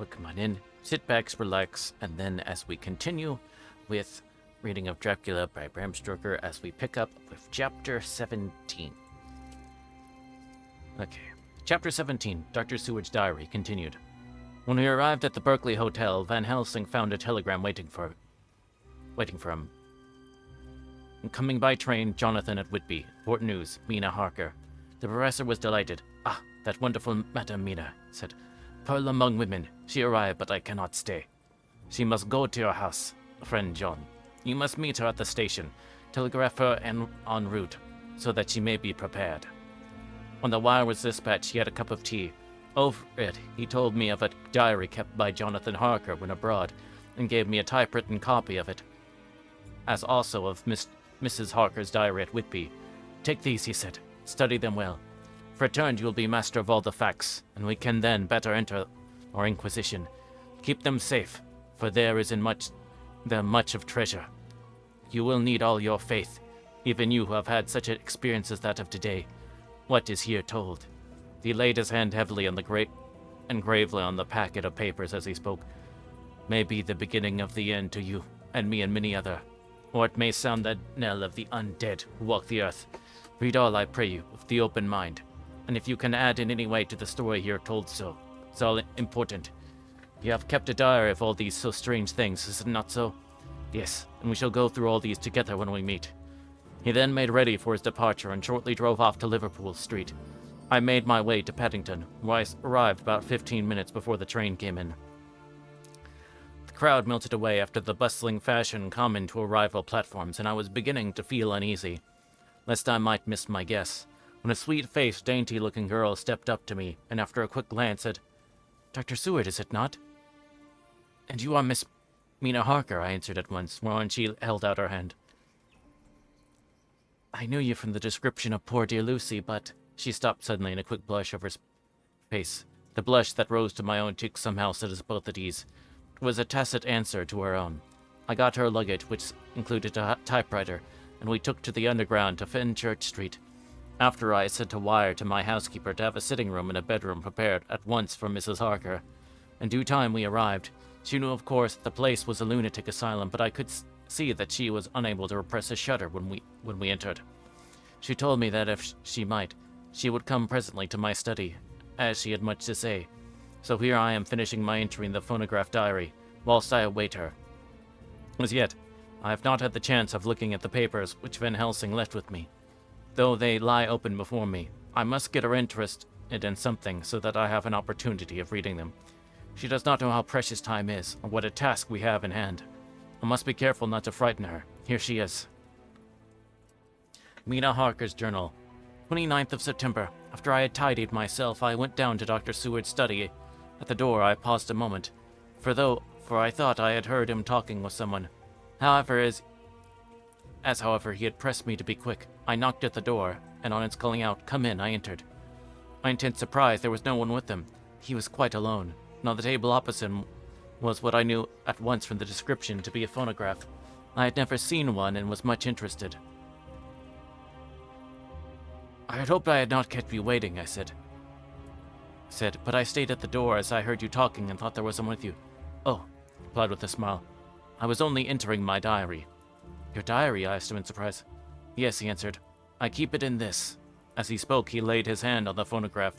Well, come on in, sit back, relax, and then as we continue with reading of Dracula by Bram Stoker, as we pick up with Chapter 17. Okay. Chapter 17, Dr. Seward's Diary, continued. When we arrived at the Berkeley Hotel, Van Helsing found a telegram waiting for him. Coming by train, Jonathan at Whitby. Important news, Mina Harker. The professor was delighted. Ah, that wonderful Madame Mina, said. Pearl among women. She arrived, but I cannot stay. She must go to your house, friend John. You must meet her at the station. Telegraph her en route, so that she may be prepared. When the wire was dispatched, he had a cup of tea. Over it, he told me of a diary kept by Jonathan Harker when abroad, and gave me a typewritten copy of it, as also of Mrs. Harker's diary at Whitby. Take these, he said. Study them well. If returned, you will be master of all the facts, and we can then better enter our inquisition. Keep them safe, for there is in them much of treasure. You will need all your faith, even you who have had such an experience as that of today. What is here told? He laid his hand heavily on and gravely on the packet of papers as he spoke. May be the beginning of the end to you, and me and many other. Or it may sound the knell of the undead who walk the earth. Read all, I pray you, with the open mind. And if you can add in any way to the story here told so, it's all important. You have kept a diary of all these so strange things, is it not so? Yes, and we shall go through all these together when we meet. He then made ready for his departure and shortly drove off to Liverpool Street. I made my way to Paddington, where I arrived about 15 minutes before the train came in. The crowd melted away after the bustling fashion common to arrival platforms, and I was beginning to feel uneasy, lest I might miss my guess, when a sweet-faced, dainty-looking girl stepped up to me, and after a quick glance said, Dr. Seward, is it not? And you are Miss Mina Harker, I answered at once, whereon she held out her hand. I knew you from the description of poor dear Lucy, but... She stopped suddenly, and a quick blush over his face. The blush that rose to my own cheeks somehow set us both at ease. It was a tacit answer to her own. I got her luggage, which included a typewriter, and we took to the Underground to Fenchurch Street. After I sent a wire to my housekeeper to have a sitting room and a bedroom prepared at once for Mrs. Harker. In due time we arrived. She knew, of course, that the place was a lunatic asylum, but I could see that she was unable to repress a shudder when we entered. She told me that if she might, she would come presently to my study, as she had much to say. So here I am finishing my entry in the phonograph diary, whilst I await her. As yet, I have not had the chance of looking at the papers which Van Helsing left with me. Though they lie open before me, I must get her interested in something so that I have an opportunity of reading them. She does not know how precious time is, or what a task we have in hand. I must be careful not to frighten her. Here she is. Mina Harker's Journal. 29th of September. After I had tidied myself, I went down to Dr. Seward's study. At the door, I paused a moment, for I thought I had heard him talking with someone. However, he had pressed me to be quick. I knocked at the door, and on its calling out, "Come in," I entered. My intense surprise, there was no one with him. He was quite alone, and on the table opposite him was what I knew at once from the description to be a phonograph. I had never seen one and was much interested. I had hoped I had not kept you waiting, I said, but I stayed at the door as I heard you talking and thought there was someone with you. Oh, he replied with a smile. I was only entering my diary. Your diary? I asked him in surprise. Yes, he answered. I keep it in this. As he spoke, he laid his hand on the phonograph.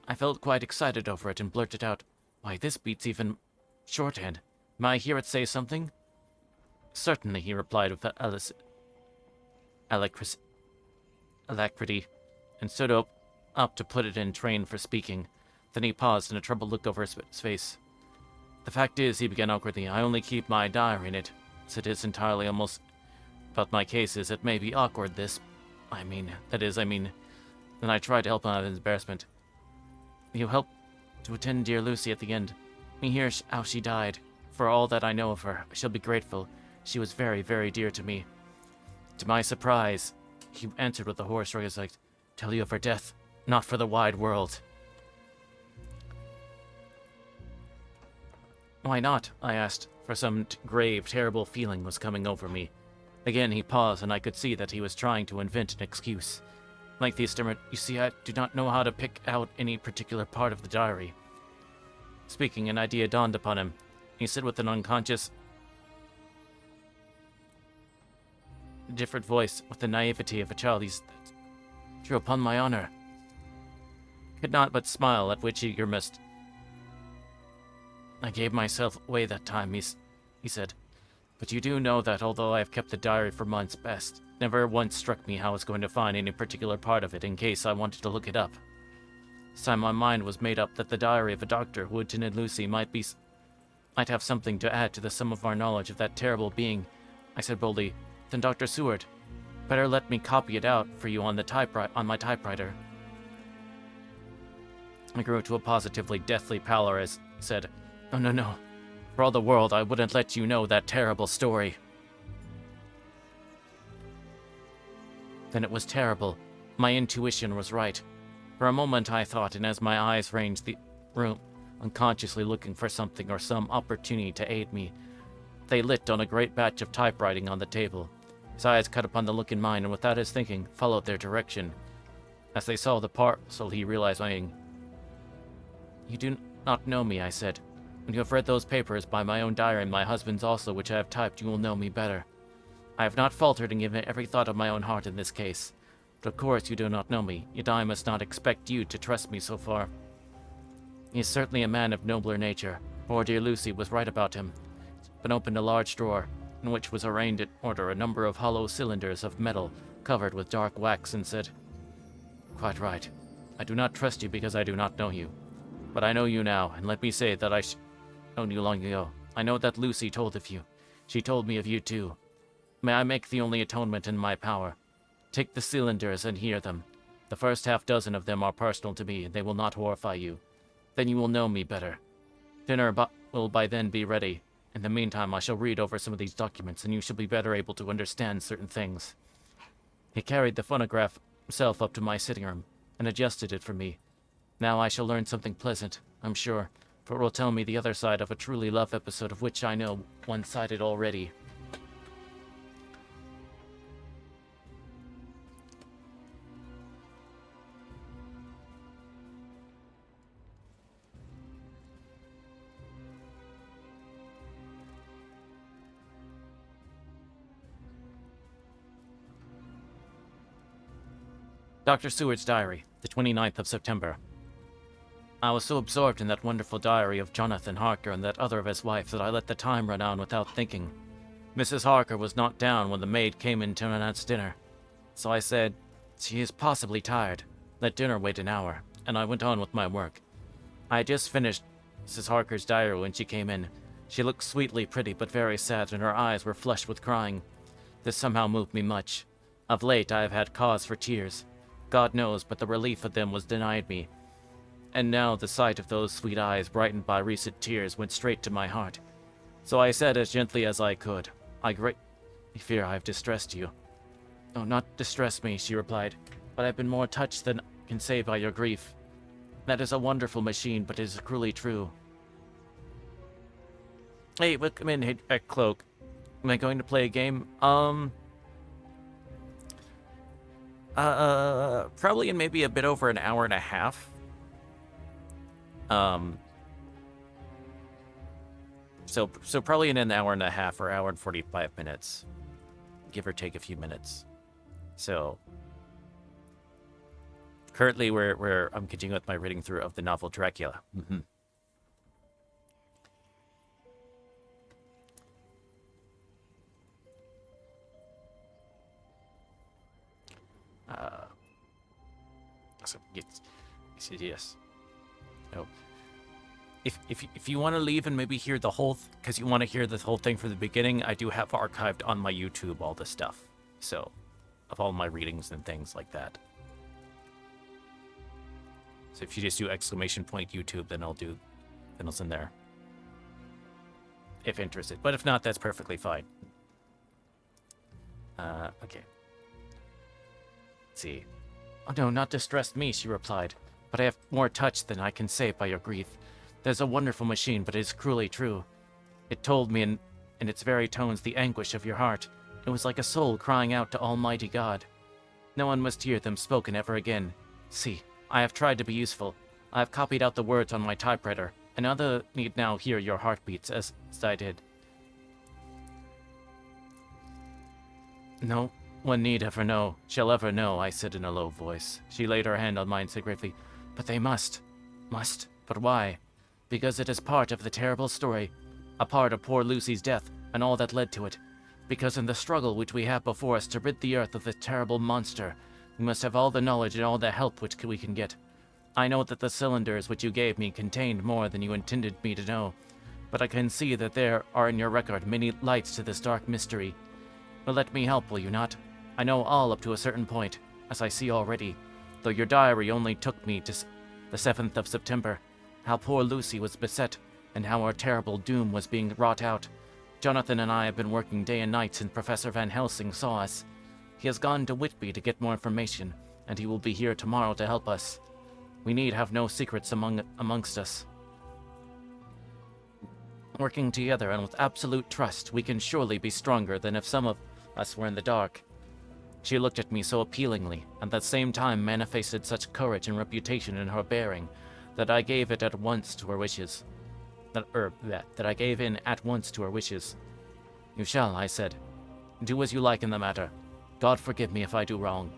I felt quite excited over it and blurted out, Why, this beats even shorthand. May I hear it say something? Certainly, he replied with alacrity, and stood up to put it in train for speaking. Then he paused, and a troubled look over his face. The fact is, he began awkwardly, I only keep my diary in it. So it is entirely almost about my cases. It may be awkward, this. Then I tried to help him out of his embarrassment. You helped to attend dear Lucy at the end. Me hear how she died. For all that I know of her, I shall be grateful. She was very, very dear to me. To my surprise, he answered with a hoarse voice, like, Tell you of her death, not for the wide world. Why not? I asked, for some grave, terrible feeling was coming over me. Again he paused, and I could see that he was trying to invent an excuse. Like he stammered, You see, I do not know how to pick out any particular part of the diary. Speaking, an idea dawned upon him. He said with an unconscious, different voice, with the naivety of a child, "He's true, upon my honor." Could not but smile, at which he grimaced. "I gave myself away that time," he said. "But you do know that although I have kept the diary for months past, never once struck me how I was going to find any particular part of it in case I wanted to look it up. This time my mind was made up that the diary of a doctor who attended Lucy might have something to add to the sum of our knowledge of that terrible being." I said boldly, "Then Dr. Seward, better let me copy it out for you on my typewriter." I grew to a positively deathly pallor as he said, "Oh, no. For all the world, I wouldn't let you know that terrible story." Then it was terrible. My intuition was right. For a moment I thought, and as my eyes ranged the room, unconsciously looking for something or some opportunity to aid me, they lit on a great batch of typewriting on the table. His eyes cut upon the look in mine, and without his thinking, followed their direction. As they saw the parcel, he realized my meaning. "You do not know me," I said. "When you have read those papers, by my own diary and my husband's also, which I have typed, you will know me better. I have not faltered and given every thought of my own heart in this case. But of course you do not know me, yet I must not expect you to trust me so far. He is certainly a man of nobler nature. Poor dear Lucy was right about him." But opened a large drawer, in which was arranged in order a number of hollow cylinders of metal covered with dark wax, and said, "Quite right. I do not trust you because I do not know you. But I know you now, and let me say that I known you long ago. I know that Lucy told of you. She told me of you too. May I make the only atonement in my power? Take the cylinders and hear them. The first half-dozen of them are personal to me, and they will not horrify you. Then you will know me better. Dinner will by then be ready. In the meantime, I shall read over some of these documents, and you shall be better able to understand certain things." He carried the phonograph himself up to my sitting room, and adjusted it for me. Now I shall learn something pleasant, I'm sure, for it will tell me the other side of a truly love episode of which I know one-sided already. Dr. Seward's diary, the 29th of September. I was so absorbed in that wonderful diary of Jonathan Harker and that other of his wife that I let the time run on without thinking. Mrs. Harker was not down when the maid came in to announce dinner. So I said, "She is possibly tired. Let dinner wait an hour," and I went on with my work. I had just finished Mrs. Harker's diary when she came in. She looked sweetly pretty but very sad, and her eyes were flushed with crying. This somehow moved me much. Of late I have had cause for tears. God knows, but the relief of them was denied me. And now the sight of those sweet eyes brightened by recent tears went straight to my heart. So I said as gently as I could, "I greatly fear I have distressed you." "Oh, not distressed me," she replied, "but I've been more touched than I can say by your grief. That is a wonderful machine, but it is cruelly true." "Hey, welcome in, Cloak. Am I going to play a game?" Probably in maybe a bit over an hour and a half. So probably in an hour and a half or hour and 45 minutes. Give or take a few minutes. So, currently I'm continuing with my reading through of the novel Dracula. So yes. So, if you want to leave and maybe hear the whole, because you want to hear the whole thing from the beginning, I do have archived on my YouTube all the stuff. So, of all my readings and things like that. So if you just do !YouTube, then it's in there. If interested, but if not, that's perfectly fine. Okay. Let's see. "Oh no, not distressed me," she replied, "but I have more touch than I can say by your grief. There's a wonderful machine, but it is cruelly true. It told me in its very tones the anguish of your heart. It was like a soul crying out to Almighty God. No one must hear them spoken ever again. See, I have tried to be useful. I have copied out the words on my typewriter. Another need now hear your heartbeats as I did. No one need ever know, shall ever know, I said in a low voice. She laid her hand on mine and said gravely, But they must. Must? But why? Because it is part of the terrible story. A part of poor Lucy's death, and all that led to it. Because in the struggle which we have before us to rid the earth of this terrible monster, we must have all the knowledge and all the help which we can get. I know that the cylinders which you gave me contained more than you intended me to know, but I can see that there are in your record many lights to this dark mystery. But let me help, will you not? I know all up to a certain point, as I see already, though your diary only took me to the 7th of September, how poor Lucy was beset, and how our terrible doom was being wrought out. Jonathan and I have been working day and night since Professor Van Helsing saw us. He has gone to Whitby to get more information, and he will be here tomorrow to help us. We need have no secrets amongst us. Working together and with absolute trust, we can surely be stronger than if some of us were in the dark. She looked at me so appealingly, and at the same time manifested such courage and reputation in her bearing, that I gave it at once to her wishes. That I gave in at once to her wishes. You shall, I said. Do as you like in the matter. God forgive me if I do wrong.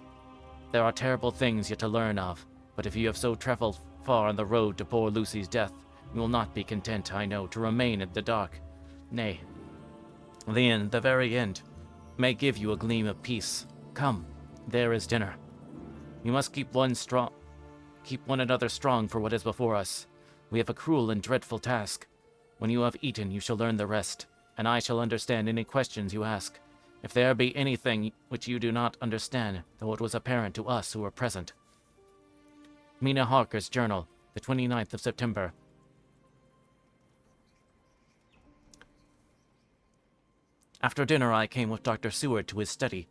There are terrible things yet to learn of, but if you have so traveled far on the road to poor Lucy's death, you will not be content, I know, to remain in the dark. Nay, the very end may give you a gleam of peace. Come, there is dinner. We must keep one another strong for what is before us. We have a cruel and dreadful task. When you have eaten, you shall learn the rest, and I shall understand any questions you ask. If there be anything which you do not understand, though it was apparent to us who were present. Mina Harker's Journal, the 29th of September. After dinner, I came with Dr. Seward to his study.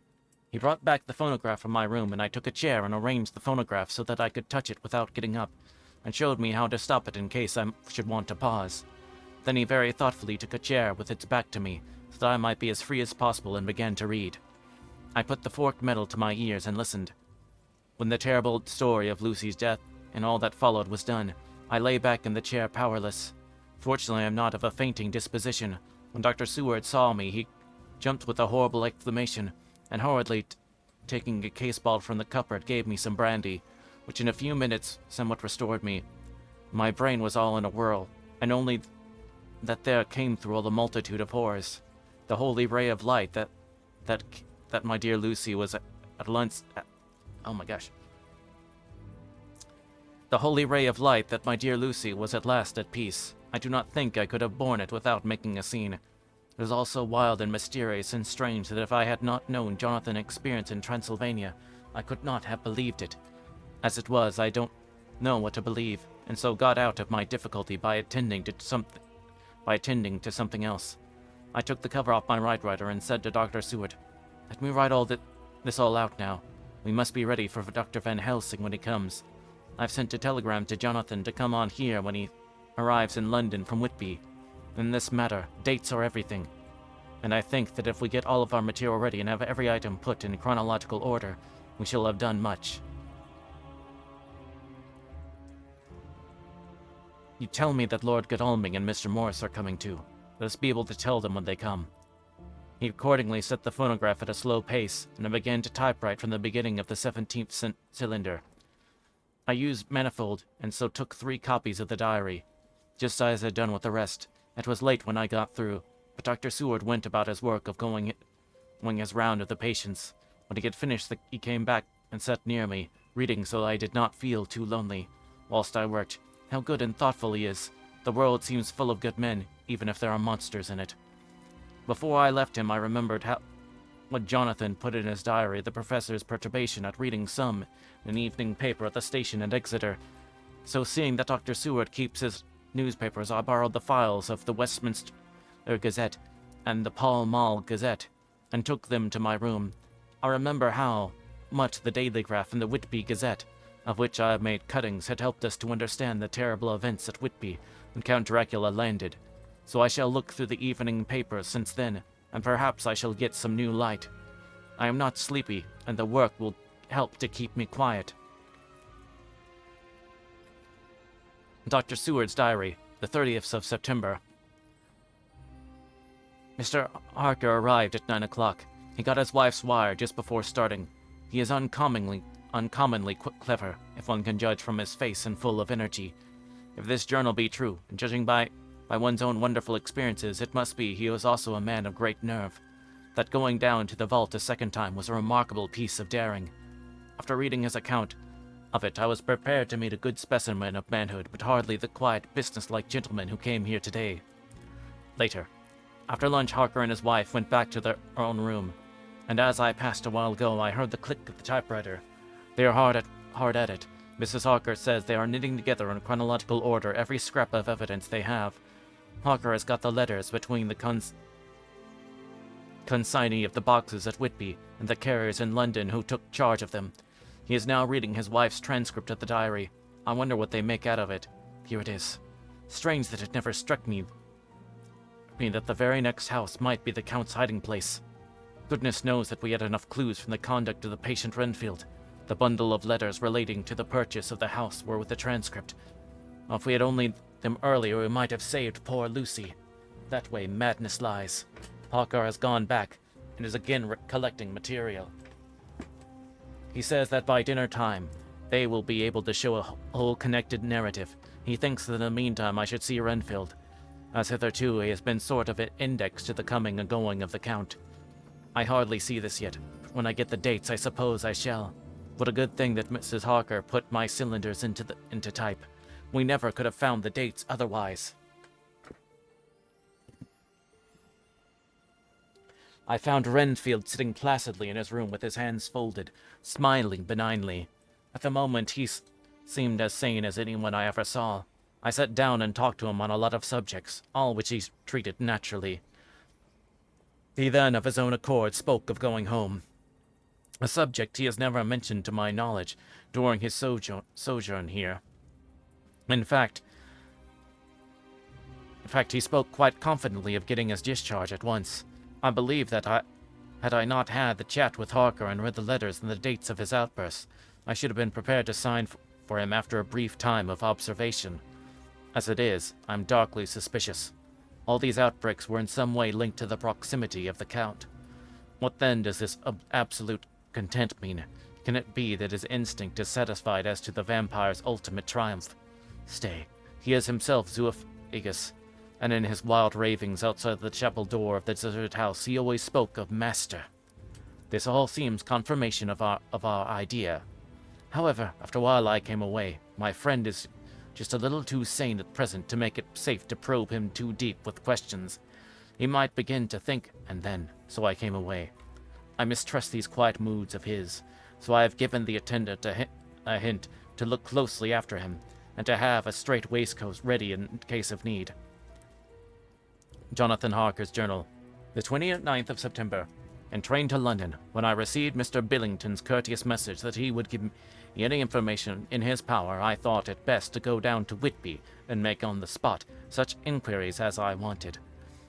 He brought back the phonograph from my room, and I took a chair and arranged the phonograph so that I could touch it without getting up, and showed me how to stop it in case I should want to pause. Then he very thoughtfully took a chair with its back to me, so that I might be as free as possible, and began to read. I put the forked metal to my ears and listened. When the terrible story of Lucy's death and all that followed was done, I lay back in the chair powerless. Fortunately, I am not of a fainting disposition. When Dr. Seward saw me, he jumped with a horrible exclamation, and hurriedly taking a case bottle from the cupboard, gave me some brandy, which in a few minutes somewhat restored me. My brain was all in a whirl, and only that there came through all the multitude of horrors. The holy ray of light that my dear Lucy was at once... Oh my gosh. The holy ray of light that my dear Lucy was at last at peace. I do not think I could have borne it without making a scene. It was all so wild and mysterious and strange that if I had not known Jonathan's experience in Transylvania, I could not have believed it. As it was, I don't know what to believe, and so got out of my difficulty by attending to something else. I took the cover off my typewriter and said to Dr. Seward, "Let me write this all out now. We must be ready for Dr. Van Helsing when he comes. I've sent a telegram to Jonathan to come on here when he arrives in London from Whitby. In this matter, dates are everything, and I think that if we get all of our material ready and have every item put in chronological order, we shall have done much." You tell me that Lord Godalming and Mr. Morris are coming too. Let us be able to tell them when they come. He accordingly set the phonograph at a slow pace, and I began to typewrite from the beginning of the 17th cylinder. I used manifold, and so took 3 copies of the diary, just as I had done with the rest. It was late when I got through, but Dr. Seward went about his work of going his round of the patients. When he had finished, he came back and sat near me, reading so I did not feel too lonely, whilst I worked. How good and thoughtful he is. The world seems full of good men, even if there are monsters in it. Before I left him, I remembered what Jonathan put in his diary, the professor's perturbation at reading some in an evening paper at the station at Exeter. So seeing that Dr. Seward keeps his newspapers, I borrowed the files of the Westminster Gazette and the Pall Mall Gazette, and took them to my room. I remember how much the Daily Graph and the Whitby Gazette, of which I have made cuttings, had helped us to understand the terrible events at Whitby when Count Dracula landed. So I shall look through the evening papers since then, and perhaps I shall get some new light. I am not sleepy, and the work will help to keep me quiet. Dr. Seward's diary, the 30th of September. Mr. Harker arrived at 9 o'clock. He got his wife's wire just before starting. He is uncommonly clever, if one can judge from his face, and full of energy. If this journal be true, and judging by one's own wonderful experiences, it must be he was also a man of great nerve. That going down to the vault a second time was a remarkable piece of daring. After reading his account of it, I was prepared to meet a good specimen of manhood, but hardly the quiet, businesslike gentleman who came here today. Later, after lunch, Harker and his wife went back to their own room, and as I passed a while ago, I heard the click of the typewriter. They are hard at it. Mrs. Harker says they are knitting together in chronological order every scrap of evidence they have. Harker has got the letters between the consignee of the boxes at Whitby and the carriers in London who took charge of them. He is now reading his wife's transcript of the diary. I wonder what they make out of it. Here it is. Strange that it never struck me that the very next house might be the Count's hiding place. Goodness knows that we had enough clues from the conduct of the patient Renfield. The bundle of letters relating to the purchase of the house were with the transcript. If we had only them earlier, we might have saved poor Lucy. That way madness lies. Harker has gone back and is again collecting material. He says that by dinner time, they will be able to show a whole connected narrative. He thinks that in the meantime I should see Renfield, as hitherto he has been sort of an index to the coming and going of the Count. I hardly see this yet. When I get the dates, I suppose I shall. What a good thing that Mrs. Harker put my cylinders into type. We never could have found the dates otherwise. I found Renfield sitting placidly in his room with his hands folded, smiling benignly. At the moment he seemed as sane as anyone I ever saw. I sat down and talked to him on a lot of subjects, all which he treated naturally. He then, of his own accord, spoke of going home, a subject he has never mentioned to my knowledge during his sojourn here. In fact, he spoke quite confidently of getting his discharge at once. I believe that had I not had the chat with Harker and read the letters and the dates of his outbursts, I should have been prepared to sign for him after a brief time of observation. As it is, I'm darkly suspicious. All these outbreaks were in some way linked to the proximity of the Count. What then does this absolute content mean? Can it be that his instinct is satisfied as to the vampire's ultimate triumph? Stay, he is himself zoophagous, and in his wild ravings outside the chapel door of the deserted house he always spoke of Master. This all seems confirmation of our idea. However, after a while I came away. My friend is just a little too sane at present to make it safe to probe him too deep with questions. He might begin to think, and then, so I came away. I mistrust these quiet moods of his, so I have given the attendant a hint to look closely after him, and to have a straight waistcoat ready in case of need. Jonathan Harker's Journal, the 29th of September. In train to London, when I received Mr. Billington's courteous message that he would give me any information in his power, I thought it best to go down to Whitby and make on the spot such inquiries as I wanted.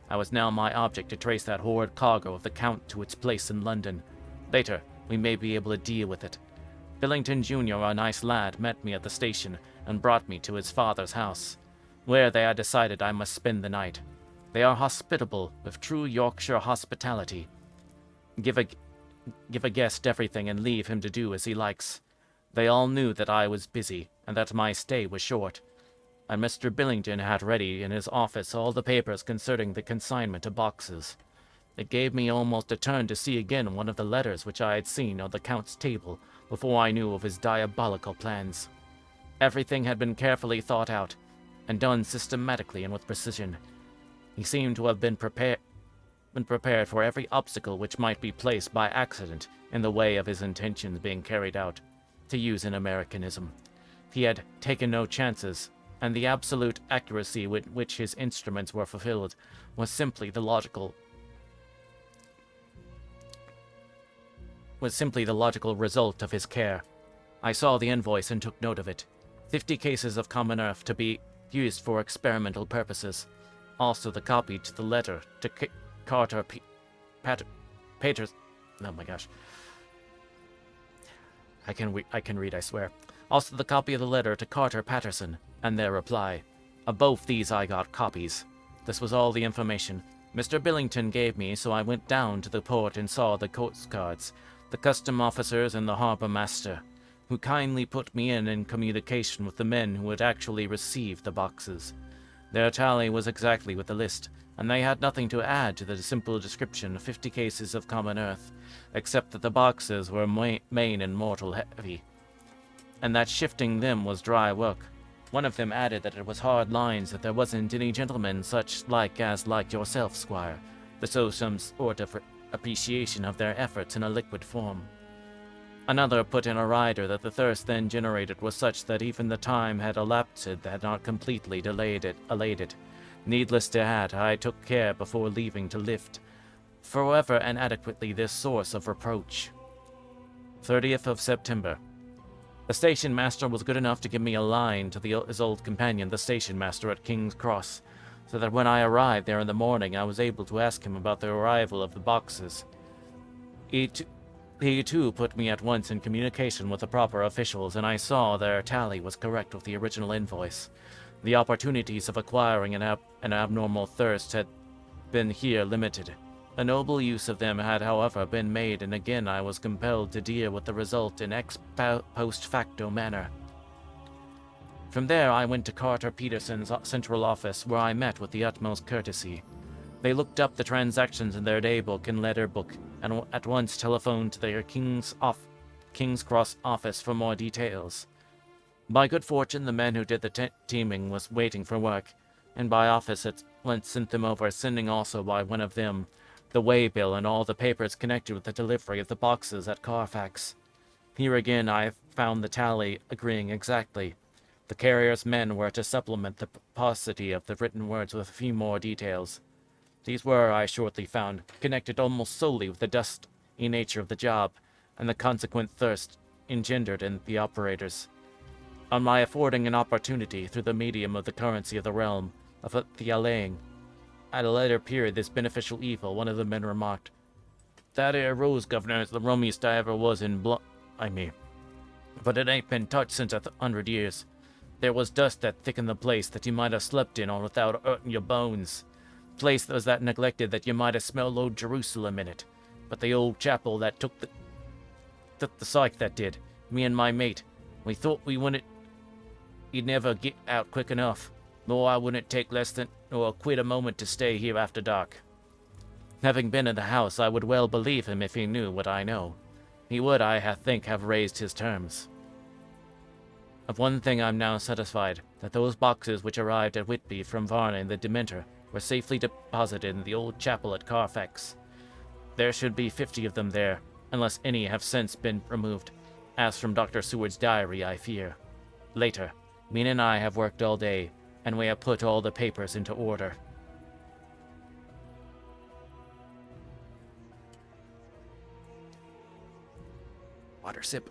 I was now my object to trace that horrid cargo of the Count to its place in London. Later, we may be able to deal with it. Billington Jr., a nice lad, met me at the station and brought me to his father's house, where they had decided I must spend the night. They are hospitable, with true Yorkshire hospitality. Give a guest everything and leave him to do as he likes. They all knew that I was busy, and that my stay was short, and Mr. Billington had ready in his office all the papers concerning the consignment of boxes. It gave me almost a turn to see again one of the letters which I had seen on the Count's table before I knew of his diabolical plans. Everything had been carefully thought out, and done systematically and with precision. He seemed to have been prepared for every obstacle which might be placed by accident in the way of his intentions being carried out, to use an Americanism. He had taken no chances, and the absolute accuracy with which his instruments were fulfilled was simply the logical result of his care. I saw the invoice and took note of it. 50 cases of common earth to be used for experimental purposes. Also the copy to the letter to Carter Paters. Oh my gosh. I can read, I swear. Also the copy of the letter to Carter Patterson, and their reply. Of both these I got copies. This was all the information Mr. Billington gave me, so I went down to the port and saw the coast guards, the custom officers, and the harbor master, who kindly put me in communication with the men who had actually received the boxes. Their tally was exactly with the list, and they had nothing to add to the simple description of 50 cases of common earth, except that the boxes were main and mortal heavy, and that shifting them was dry work. One of them added that it was hard lines, that there wasn't any gentleman such like yourself, squire, to show some sort of appreciation of their efforts in a liquid form. Another put in a rider that the thirst then generated was such that even the time had elapsed had not completely allayed it. Needless to add, I took care before leaving to lift, forever and adequately, this source of reproach. 30th of September. The station master was good enough to give me a line to his old companion, the station master at King's Cross, so that when I arrived there in the morning, I was able to ask him about the arrival of the boxes. He too put me at once in communication with the proper officials, and I saw their tally was correct with the original invoice. The opportunities of acquiring an abnormal thirst had been here limited. A noble use of them had, however, been made, and again I was compelled to deal with the result in post facto manner. From there I went to Carter Peterson's central office, where I met with the utmost courtesy. They looked up the transactions in their daybook and letter book, and at once telephoned to their King's Cross office for more details. By good fortune, the man who did the teaming was waiting for work, and by office at once sent them over, sending also by one of them the waybill and all the papers connected with the delivery of the boxes at Carfax. Here again I found the tally agreeing exactly. The carrier's men were to supplement the paucity of the written words with a few more details. These were, I shortly found, connected almost solely with the dusty nature of the job, and the consequent thirst engendered in the operators. On my affording an opportunity, through the medium of the currency of the realm, of the allaying, at a later period, this beneficial evil, one of the men remarked, "That 'ere rose, governor, is the rummiest I ever was in but it ain't been touched since 100 years. There was dust that thickened the place that you might have slept in on without hurting your bones. Place that was that neglected that you might have smelled old Jerusalem in it. But the old chapel that took the psych that did. Me and my mate, we thought he'd never get out quick enough. Nor I wouldn't take less than or quit a moment to stay here after dark." Having been in the house, I would well believe him if he knew what I know. He would, I think, have raised his terms. Of one thing I'm now satisfied, that those boxes which arrived at Whitby from Varna in the Dementor were safely deposited in the old chapel at Carfax. There should be 50 of them there, unless any have since been removed, as from Dr. Seward's diary, I fear. Later, Mina and I have worked all day, and we have put all the papers into order. Water sip.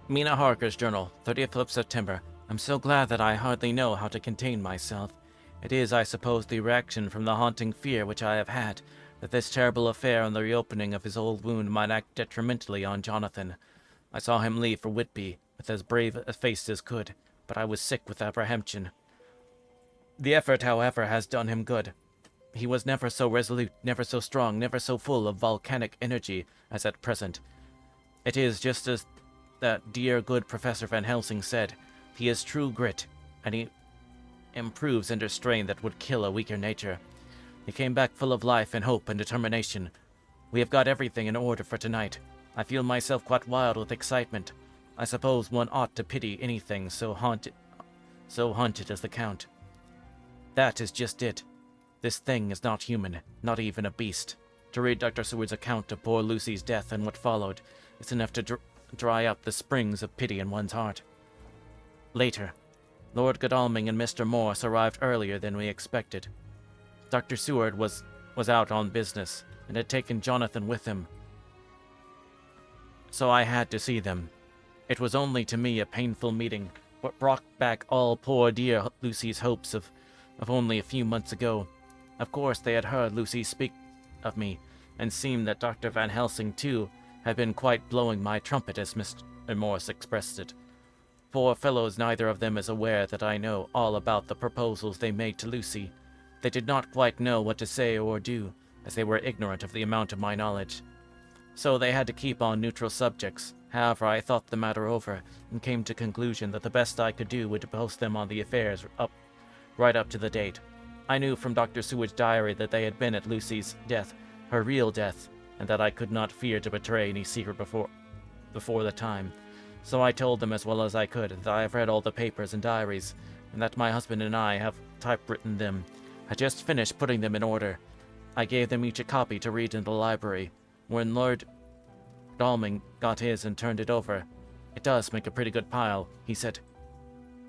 Mina Harker's journal, 30th of September. I'm so glad that I hardly know how to contain myself. It is, I suppose, the reaction from the haunting fear which I have had, that this terrible affair and the reopening of his old wound might act detrimentally on Jonathan. I saw him leave for Whitby, with as brave a face as could, but I was sick with apprehension. The effort, however, has done him good. He was never so resolute, never so strong, never so full of volcanic energy as at present. It is just as that dear good Professor Van Helsing said, he is true grit, and he improves under strain that would kill a weaker nature. He came back full of life and hope and determination. We have got everything in order for tonight. I feel myself quite wild with excitement. I suppose one ought to pity anything so haunted as the Count. That is just it. This thing is not human, not even a beast. To read Dr. Seward's account of poor Lucy's death and what followed is enough to dry up the springs of pity in one's heart. Later, Lord Godalming and Mr. Morse arrived earlier than we expected. Dr. Seward was out on business, and had taken Jonathan with him, so I had to see them. It was only to me a painful meeting, but brought back all poor dear Lucy's hopes of of only a few months ago. Of course, they had heard Lucy speak of me, and seemed that Dr. Van Helsing, too, had been quite blowing my trumpet, as Mr. Morris expressed it. Poor fellows, neither of them is aware that I know all about the proposals they made to Lucy. They did not quite know what to say or do, as they were ignorant of the amount of my knowledge. So they had to keep on neutral subjects. However, I thought the matter over, and came to conclusion that the best I could do would to post them on the affairs right up to the date. I knew from Dr. Seward's diary that they had been at Lucy's death, her real death, and that I could not fear to betray any secret before the time. So I told them as well as I could that I have read all the papers and diaries, and that my husband and I have typewritten them. I just finished putting them in order. I gave them each a copy to read in the library. When Lord Dalming got his and turned it over, "It does make a pretty good pile," he said.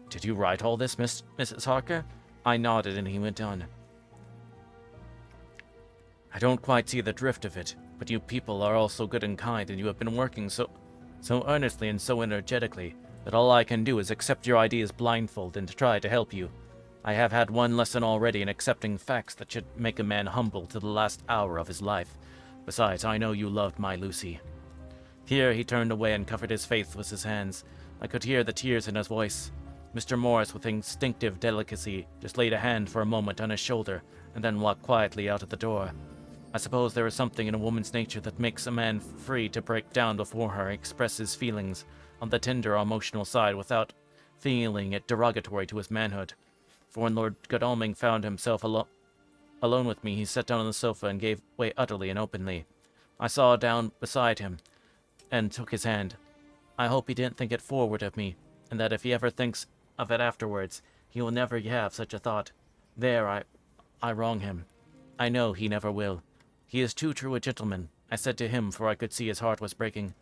"Did you write all this, Mrs. Harker?" I nodded, and he went on. "I don't quite see the drift of it, but you people are all so good and kind, and you have been working so earnestly and so energetically, that all I can do is accept your ideas blindfold and to try to help you. I have had one lesson already in accepting facts that should make a man humble to the last hour of his life. Besides, I know you loved my Lucy." Here he turned away and covered his face with his hands. I could hear the tears in his voice. Mr. Morris, with instinctive delicacy, just laid a hand for a moment on his shoulder, and then walked quietly out of the door. I suppose there is something in a woman's nature that makes a man free to break down before her and express his feelings on the tender emotional side without feeling it derogatory to his manhood. For when Lord Godalming found himself alone with me, he sat down on the sofa and gave way utterly and openly. I sat down beside him and took his hand. I hope he didn't think it forward of me, and that if he ever thinks of it afterwards, he will never have such a thought. There, I wrong him. I know he never will. He is too true a gentleman, I said to him, for I could see his heart was breaking.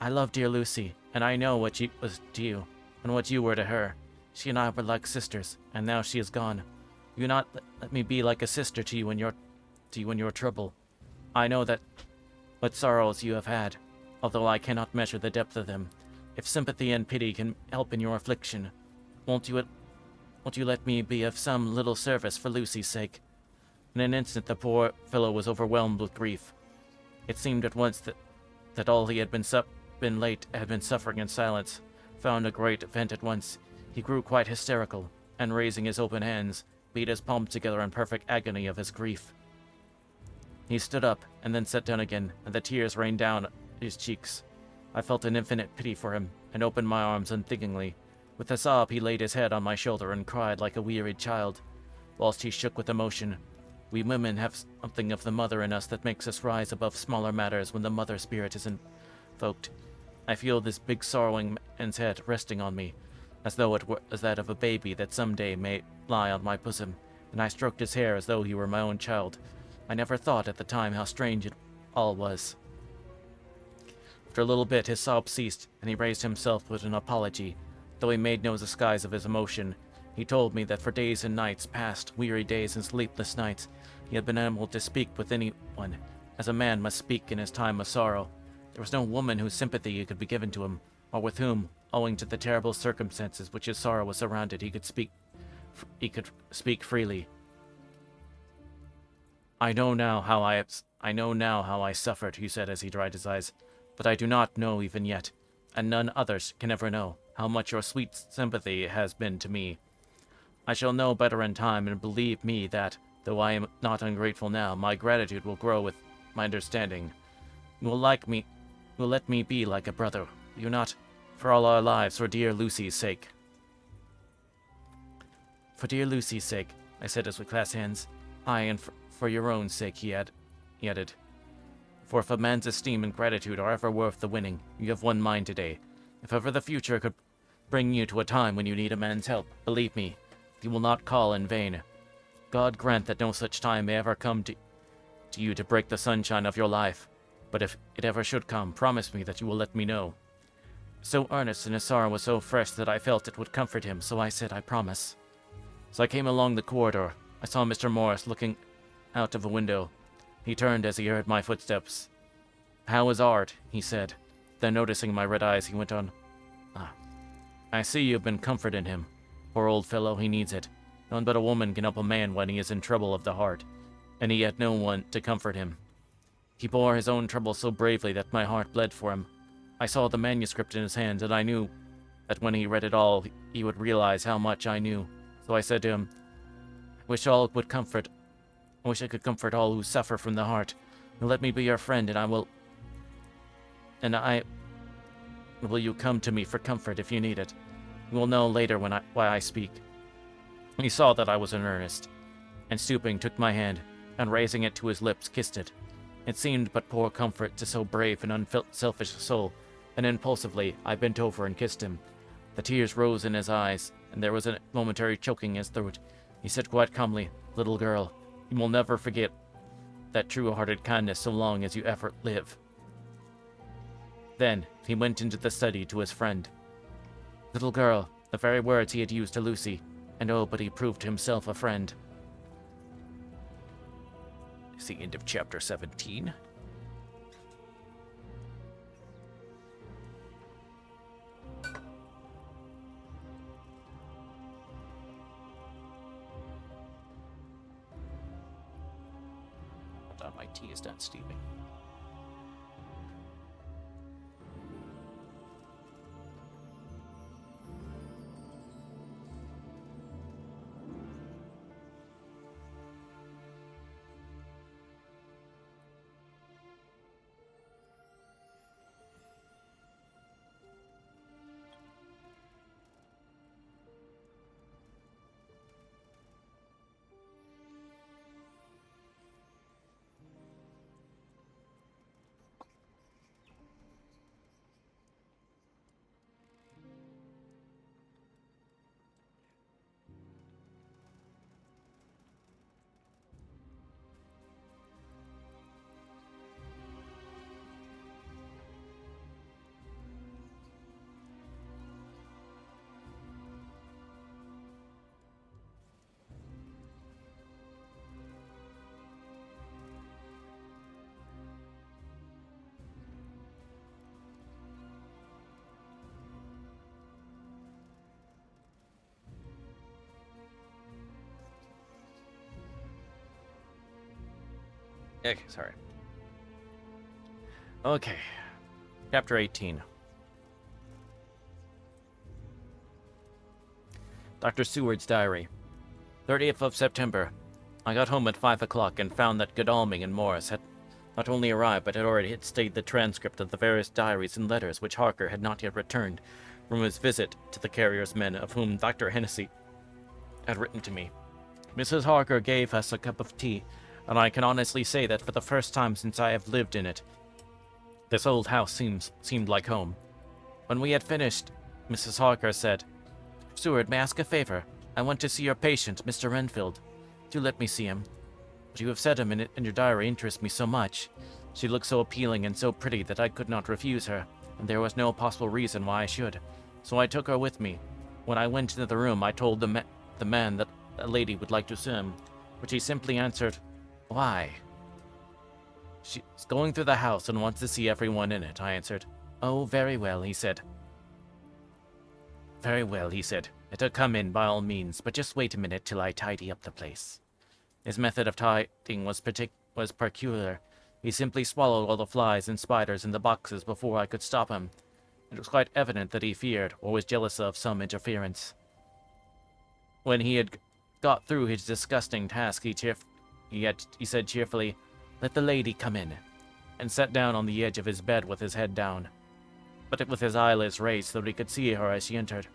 I love dear Lucy, and I know what she was to you, and what you were to her. She and I were like sisters, and now she is gone. You not let me be like a sister to you in your trouble. I know that what sorrows you have had, although I cannot measure the depth of them. If sympathy and pity can help in your affliction, won't you let me be of some little service for Lucy's sake?" In an instant the poor fellow was overwhelmed with grief. It seemed at once that all he had been suffering in silence found a great vent at once. He grew quite hysterical, and raising his open hands, beat his palms together in perfect agony of his grief. He stood up, and then sat down again, and the tears rained down his cheeks. I felt an infinite pity for him, and opened my arms unthinkingly. With a sob he laid his head on my shoulder and cried like a wearied child, whilst he shook with emotion. We women have something of the mother in us that makes us rise above smaller matters when the mother spirit is invoked. I feel this big sorrowing man's head resting on me, as though it were as that of a baby that some day may lie on my bosom, and I stroked his hair as though he were my own child. I never thought at the time how strange it all was. After a little bit his sobs ceased, and he raised himself with an apology. Though he made no disguise of his emotion, he told me that for days and nights past, weary days and sleepless nights, he had been unable to speak with anyone, as a man must speak in his time of sorrow. There was no woman whose sympathy could be given to him, or with whom, owing to the terrible circumstances which his sorrow was surrounded, he could speak freely. I know now how I suffered," he said as he dried his eyes, "but I do not know even yet, and none others can ever know, how much your sweet sympathy has been to me. I shall know better in time, and believe me that, though I am not ungrateful now, my gratitude will grow with my understanding. You will let me be like a brother, will you not, for all our lives, for dear Lucy's sake?" "For dear Lucy's sake," I said as we clasped hands. "Aye, and for your own sake," he added. "For if a man's esteem and gratitude are ever worth the winning, you have won mine today. If ever the future could bring you to a time when you need a man's help, believe me, you will not call in vain. God grant that no such time may ever come to you to break the sunshine of your life. But if it ever should come, promise me that you will let me know." So earnest and his sorrow was so fresh that I felt it would comfort him, so I said, "I promise." So I came along the corridor. I saw Mr. Morris looking out of a window. He turned as he heard my footsteps. "How is Art?" he said. Then noticing my red eyes, he went on, "I see you have been comforting him. Poor old fellow, he needs it. None but a woman can help a man when he is in trouble of the heart, and he had no one to comfort him. He bore his own trouble so bravely that my heart bled for him. I saw the manuscript in his hands, and I knew that when he read it all, he would realize how much I knew. So I said to him, I wish I could comfort all who suffer from the heart. Let me be your friend, will you come to me for comfort if you need it? You will know later why I speak. He saw that I was in earnest, and stooping took my hand, and raising it to his lips, kissed it. It seemed but poor comfort to so brave and unselfish a soul, and impulsively I bent over and kissed him. The tears rose in his eyes, and there was a momentary choking in his throat. He said quite calmly, "Little girl, you will never forget that true-hearted kindness so long as you ever live." Then he went into the study to his friend. Little girl, the very words he had used to Lucy, and oh, but he proved himself a friend. It's the end of chapter 17. Hold on, my tea is done steaming. Okay, sorry. Okay. Chapter 18. Dr. Seward's Diary. 30th of September. I got home at 5 o'clock and found that Godalming and Morris had not only arrived, but had already studied the transcript of the various diaries and letters which Harker had not yet returned from his visit to the carrier's men, of whom Dr. Hennessy had written to me. Mrs. Harker gave us a cup of tea, and I can honestly say that for the first time since I have lived in it, this old house seemed like home. When we had finished, Mrs. Harker said, "Seward, may I ask a favor? I want to see your patient, Mr. Renfield. Do let me see him. What you have said him in your diary interests me so much. She looked so appealing and so pretty that I could not refuse her, and there was no possible reason why I should. So I took her with me. When I went into the room, I told the man that a lady would like to see him, but he simply answered, 'Why?' 'She's going through the house and wants to see everyone in it,' I answered. 'Oh, very well,' he said. 'Very well,' he said. 'Let her come in by all means, but just wait a minute till I tidy up the place.' His method of tidying was peculiar. He simply swallowed all the flies and spiders in the boxes before I could stop him. It was quite evident that he feared, or was jealous of, some interference. When he had got through his disgusting task, he said cheerfully, 'Let the lady come in,' and sat down on the edge of his bed with his head down, but with his eyelids raised so that he could see her as she entered.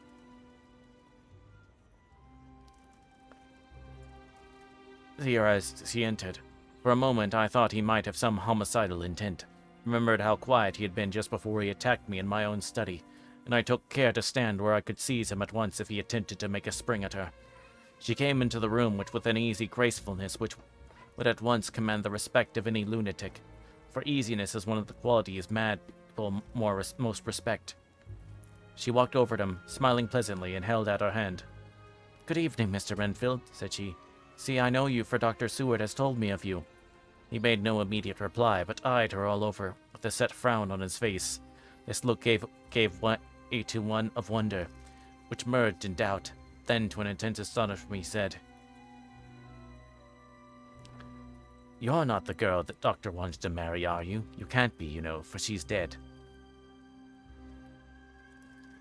For a moment I thought he might have some homicidal intent, remembered how quiet he had been just before he attacked me in my own study, and I took care to stand where I could seize him at once if he attempted to make a spring at her. She came into the room with an easy gracefulness which would at once command the respect of any lunatic, for easiness is one of the qualities mad people most respect. She walked over to him, smiling pleasantly, and held out her hand. "Good evening, Mr. Renfield," said she. "See, I know you, for Dr. Seward has told me of you." He made no immediate reply, but eyed her all over, with a set frown on his face. This look gave way to one of wonder, which merged in doubt. then, to an intense astonishment, he said, "You're not the girl that Doctor wanted to marry, are you? You can't be, you know, for she's dead."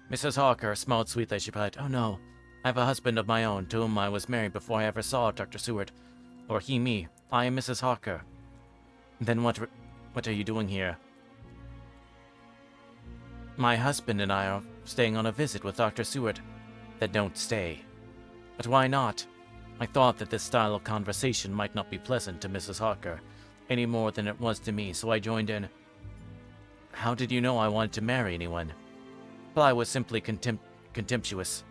Mrs. Harker smiled sweetly as she replied, "Oh no, I have a husband of my own to whom I was married before I ever saw Dr. Seward. Or he me. I am Mrs. Harker." "Then what are you doing here?" "My husband and I are staying on a visit with Dr. Seward." "Then don't stay." "But why not?" I thought that this style of conversation might not be pleasant to Mrs. Harker, any more than it was to me, so I joined in. "How did you know I wanted to marry anyone?" "Well, I was simply contemptuous."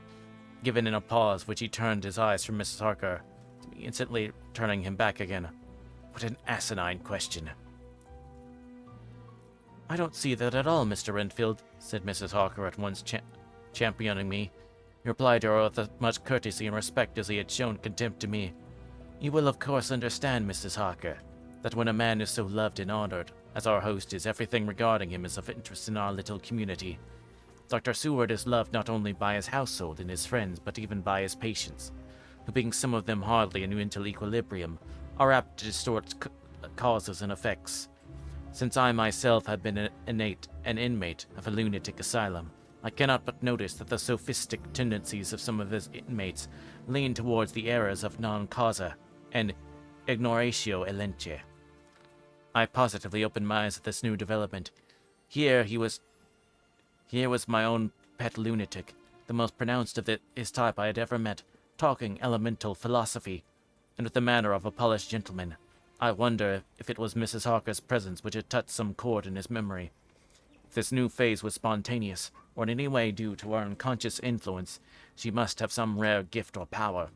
Given in a pause, which he turned his eyes from Mrs. Harker to me, instantly turning him back again. What an asinine question. "I don't see that at all, Mr. Renfield," said Mrs. Harker, at once championing me. He replied to her with as much courtesy and respect as he had shown contempt to me. "You will of course understand, Mrs. Harker, that when a man is so loved and honored, as our host is, everything regarding him is of interest in our little community. Dr. Seward is loved not only by his household and his friends, but even by his patients, who, being some of them hardly in mental equilibrium, are apt to distort causes and effects. Since I myself have been an inmate of a lunatic asylum, I cannot but notice that the sophistic tendencies of some of his inmates lean towards the errors of non causa and ignoratio elenchi. I positively opened my eyes at this new development. Here was my own pet lunatic, the most pronounced of his type I had ever met, talking elemental philosophy, and with the manner of a polished gentleman. I wonder if it was Mrs. Harker's presence which had touched some chord in his memory. If this new phase was spontaneous, or in any way due to her unconscious influence, she must have some rare gift or power.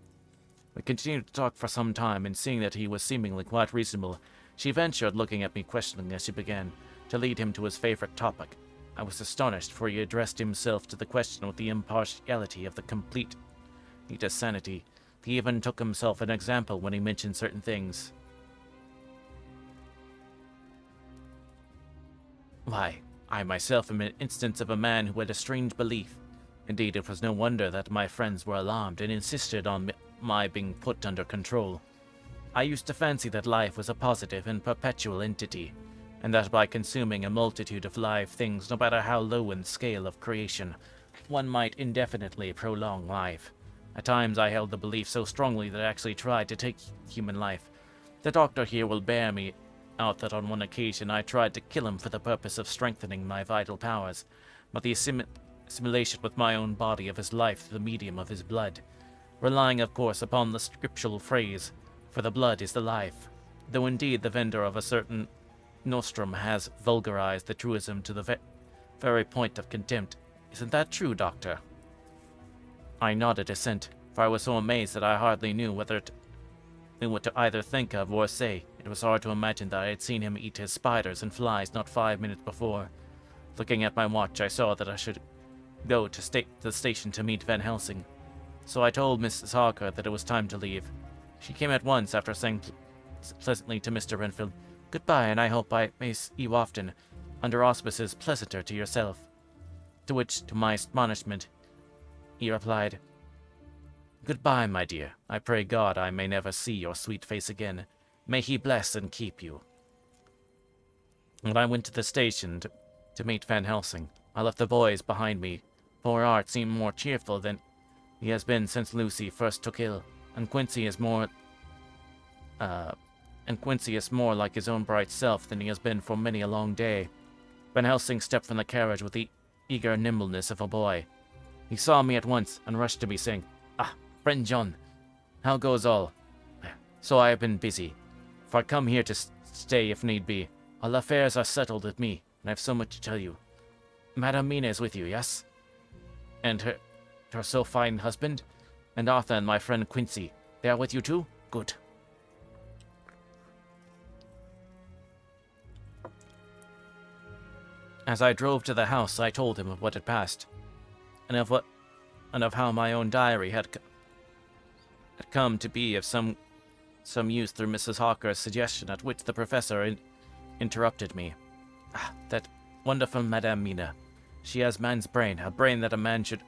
We continued to talk for some time, and seeing that he was seemingly quite reasonable, she ventured, looking at me questioningly as she began, to lead him to his favorite topic. I was astonished, for he addressed himself to the question with the impartiality of the complete sanity. He even took himself an example when he mentioned certain things. "Why, I myself am an instance of a man who had a strange belief. Indeed, it was no wonder that my friends were alarmed and insisted on my being put under control. I used to fancy that life was a positive and perpetual entity, and that by consuming a multitude of live things, no matter how low in the scale of creation, one might indefinitely prolong life. At times I held the belief so strongly that I actually tried to take human life. The doctor here will bear me out that on one occasion I tried to kill him for the purpose of strengthening my vital powers, but the assimilation with my own body of his life through the medium of his blood, relying of course upon the scriptural phrase, 'For the blood is the life,' though indeed the vendor of a certain nostrum has vulgarized the truism to the very point of contempt. Isn't that true, Doctor?" I nodded assent, for I was so amazed that I hardly knew what to either think of or say. It was hard to imagine that I had seen him eat his spiders and flies not 5 minutes before. Looking at my watch, I saw that I should go to the station to meet Van Helsing, so I told Mrs. Harker that it was time to leave. She came at once after saying pleasantly to Mr. Renfield, "Goodbye, and I hope I may see you often, under auspices pleasanter to yourself." To which, to my astonishment, he replied, "Goodbye, my dear. I pray God I may never see your sweet face again. May he bless and keep you." When I went to the station to meet Van Helsing, I left the boys behind me. Poor Art seemed more cheerful than he has been since Lucy first took ill, and Quincy is more like his own bright self than he has been for many a long day. Van Helsing stepped from the carriage with the eager nimbleness of a boy. He saw me at once and rushed to me, saying, "Ah, friend John, how goes all? So I have been busy, for I come here to stay if need be. All affairs are settled with me, and I have so much to tell you. Madame Mina is with you, yes? And her so fine husband? And Arthur and my friend Quincy, they are with you too? Good." As I drove to the house, I told him of what had passed, and of how my own diary had come to be of some use through Mrs. Harker's suggestion, at which the professor interrupted me. "Ah, that wonderful Madame Mina. She has man's brain, a brain that a man should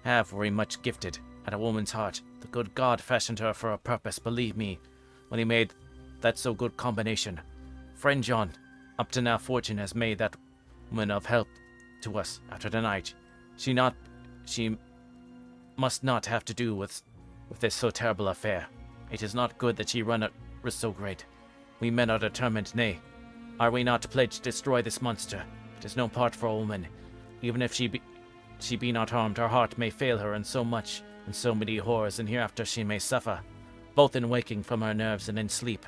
have were he much gifted. had a woman's heart. The good God fashioned her for a purpose, believe me, when he made that so good combination. Friend John, up to now fortune has made that woman of help to us after the night. She must not have to do with this so terrible affair. It is not good that she run a risk so great. We men are determined, nay, are we not pledged to destroy this monster? It is no part for a woman. Even if she be not harmed, her heart may fail her in so much, and so many horrors, and hereafter she may suffer, both in waking from her nerves and in sleep,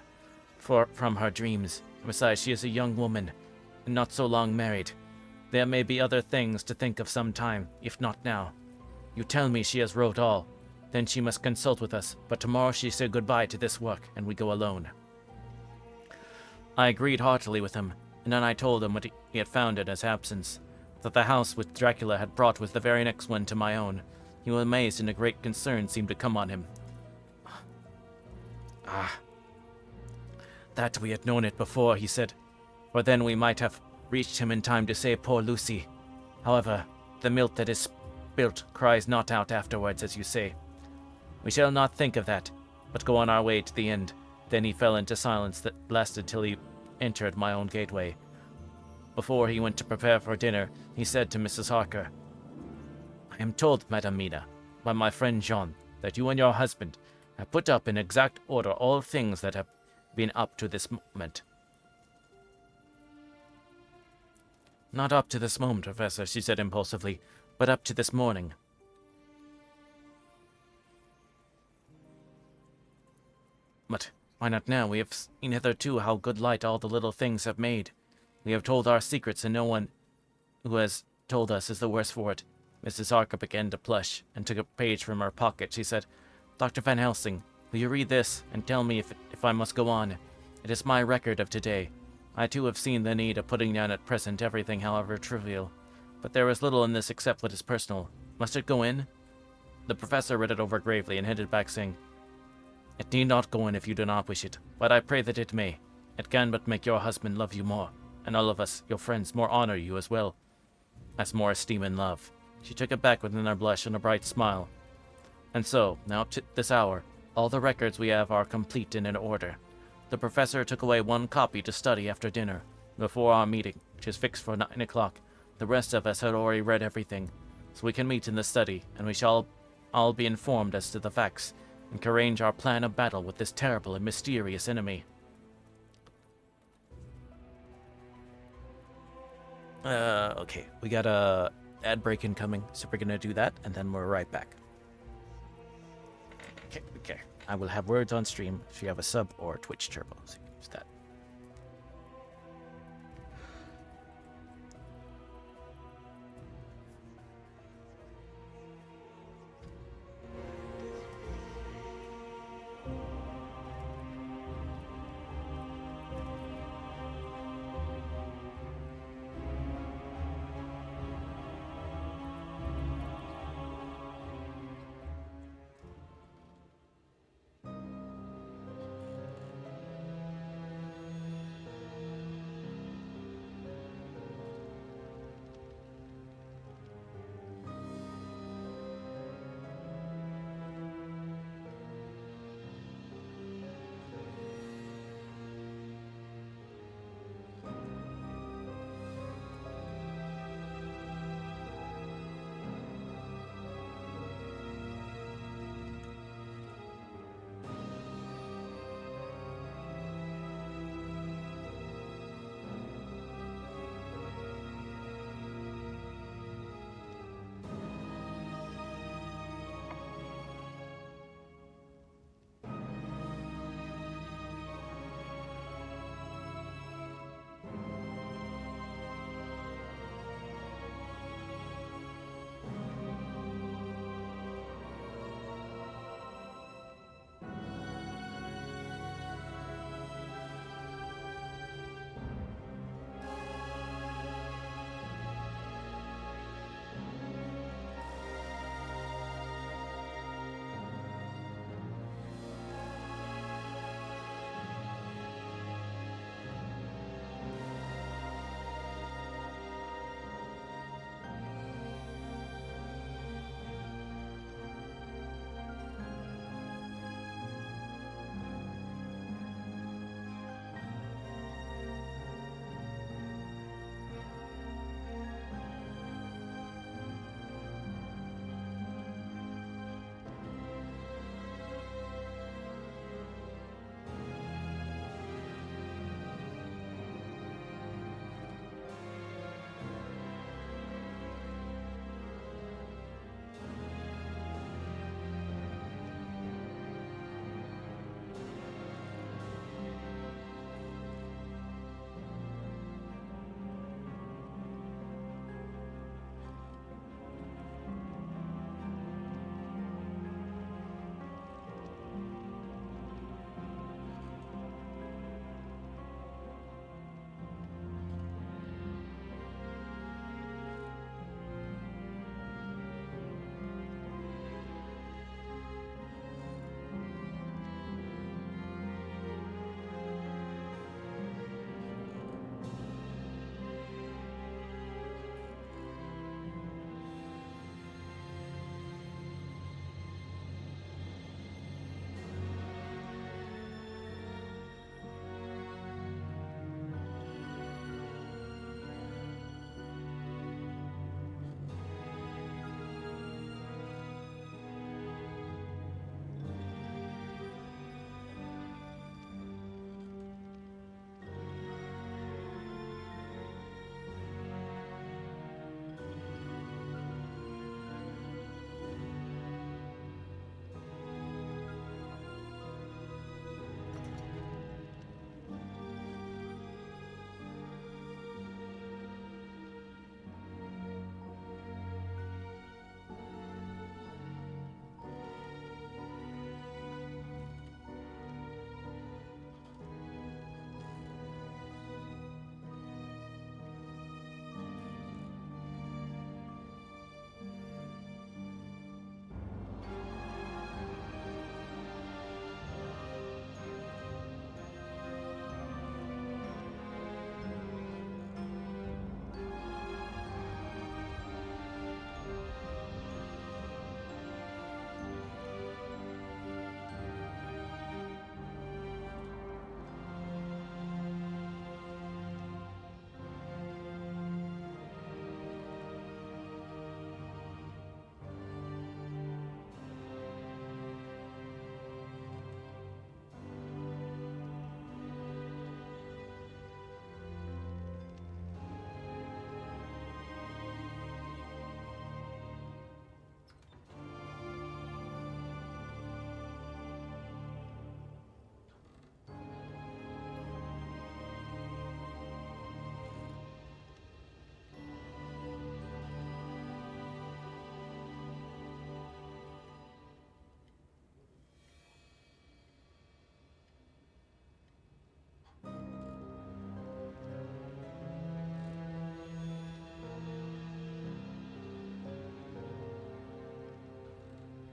from her dreams. Besides, she is a young woman, and not so long married. There may be other things to think of some time, if not now. You tell me she has wrote all. Then she must consult with us, but tomorrow she said goodbye to this work, and we go alone. I agreed heartily with him, and then I told him what he had found in his absence, that the house which Dracula had brought was the very next one to my own. He was amazed, and a great concern seemed to come on him. That we had known it before, he said, for then we might have reached him in time to save poor Lucy. However, the milk that is spilt cries not out afterwards, as you say. We shall not think of that, but go on our way to the end. Then he fell into silence that lasted till he entered my own gateway. Before he went to prepare for dinner, he said to Mrs. Harker, I am told, Madame Mina, by my friend Jean, that you and your husband have put up in exact order all things that have been up to this moment. Not up to this moment, Professor, she said impulsively, but up to this morning. But why not now? We have seen hitherto how good light all the little things have made. We have told our secrets, and no one who has told us is the worse for it. Mrs. Harker began to blush, and took a page from her pocket. She said, Dr. Van Helsing, will you read this, and tell me if I must go on? It is my record of today. I too have seen the need of putting down at present everything, however trivial. But there is little in this except what is personal. Must it go in? The professor read it over gravely, and handed back, saying, It need not go in if you do not wish it, but I pray that it may. It can but make your husband love you more, and all of us, your friends, more honor you as well, as more esteem and love. She took it back with another blush and a bright smile. And so, now up to this hour, all the records we have are complete and in order. The professor took away one copy to study after dinner. Before our meeting, which is fixed for 9 o'clock, the rest of us had already read everything, so we can meet in the study, and we shall all be informed as to the facts, and can arrange our plan of battle with this terrible and mysterious enemy. Okay, we got a ad break incoming, so we're gonna do that, and then we're right back. Okay. I will have words on stream if you have a sub or Twitch turbo, so you can use that.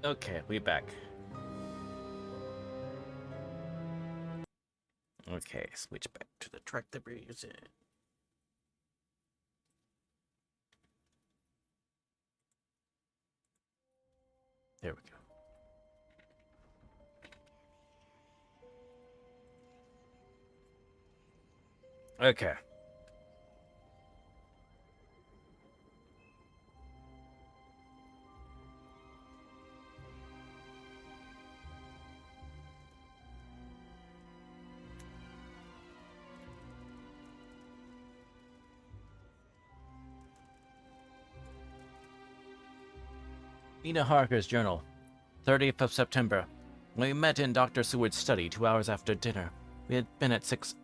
Okay, we back. Okay, switch back to the track that we're using. There we go. Okay. Nina Harker's journal, 30th of September. We met in Dr. Seward's study 2 hours after dinner. We had been at 6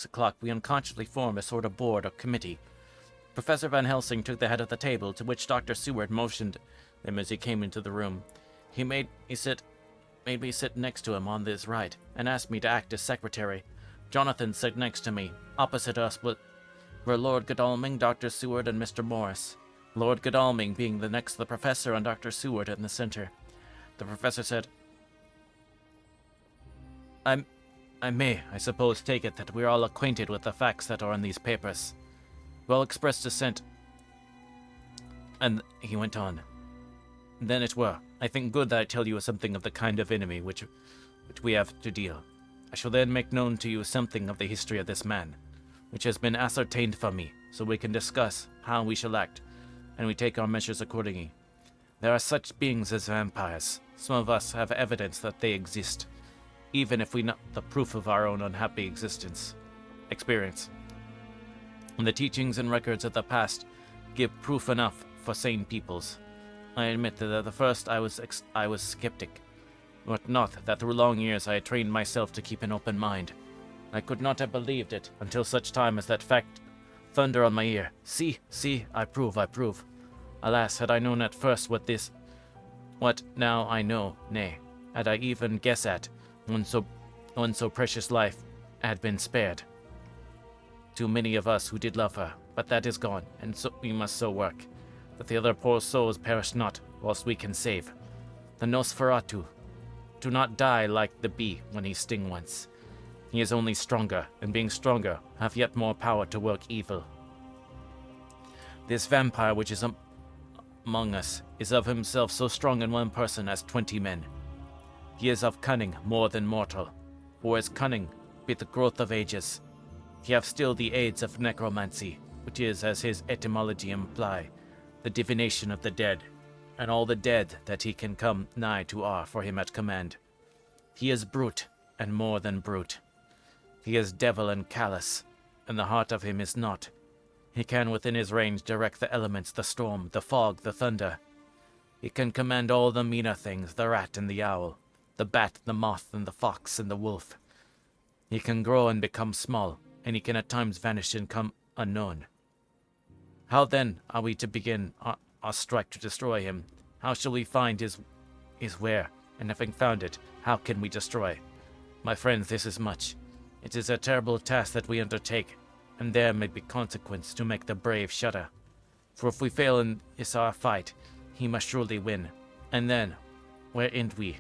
o'clock. We unconsciously formed a sort of board or committee. Professor Van Helsing took the head of the table, to which Dr. Seward motioned him as he came into the room. He made me sit next to him on his right, and asked me to act as secretary. Jonathan sat next to me. Opposite us were Lord Godalming, Dr. Seward, and Mr. Morris. Lord Godalming being the next to the professor and Dr. Seward in the center. The professor said, I may, I suppose, take it that we're all acquainted with the facts that are in these papers. We all expressed dissent. And he went on. Then it were, I think good that I tell you something of the kind of enemy which we have to deal. I shall then make known to you something of the history of this man, which has been ascertained for me, so we can discuss how we shall act, and we take our measures accordingly. There are such beings as vampires. Some of us have evidence that they exist, even if we not the proof of our own unhappy experience. And the teachings and records of the past give proof enough for sane peoples. I admit that at the first I was skeptic, but not that through long years I had trained myself to keep an open mind. I could not have believed it until such time as that fact thunder on my ear. See, I prove. Alas, had I known at first what now I know, nay, had I even guessed at, one so precious life had been spared. Too many of us who did love her, but that is gone, and so we must so work, that the other poor souls perish not, whilst we can save. The Nosferatu, do not die like the bee when he sting once. He is only stronger, and being stronger, have yet more power to work evil. This vampire which is among us is of himself so strong in one person as 20 men. He is of cunning more than mortal, for his cunning be the growth of ages. He hath still the aids of necromancy, which is, as his etymology imply, the divination of the dead, and all the dead that he can come nigh to are for him at command. He is brute, and more than brute. He is devil and callous, and the heart of him is not. He can within his range direct the elements, the storm, the fog, the thunder. He can command all the meaner things, the rat and the owl, the bat, the moth, and the fox, and the wolf. He can grow and become small, and he can at times vanish and come unknown. How then are we to begin our strike to destroy him? How shall we find his where? And having found it, how can we destroy? My friends, this is much. It is a terrible task that we undertake, and there may be consequence to make the brave shudder. For if we fail in this our fight, he must surely win. And then, where end we?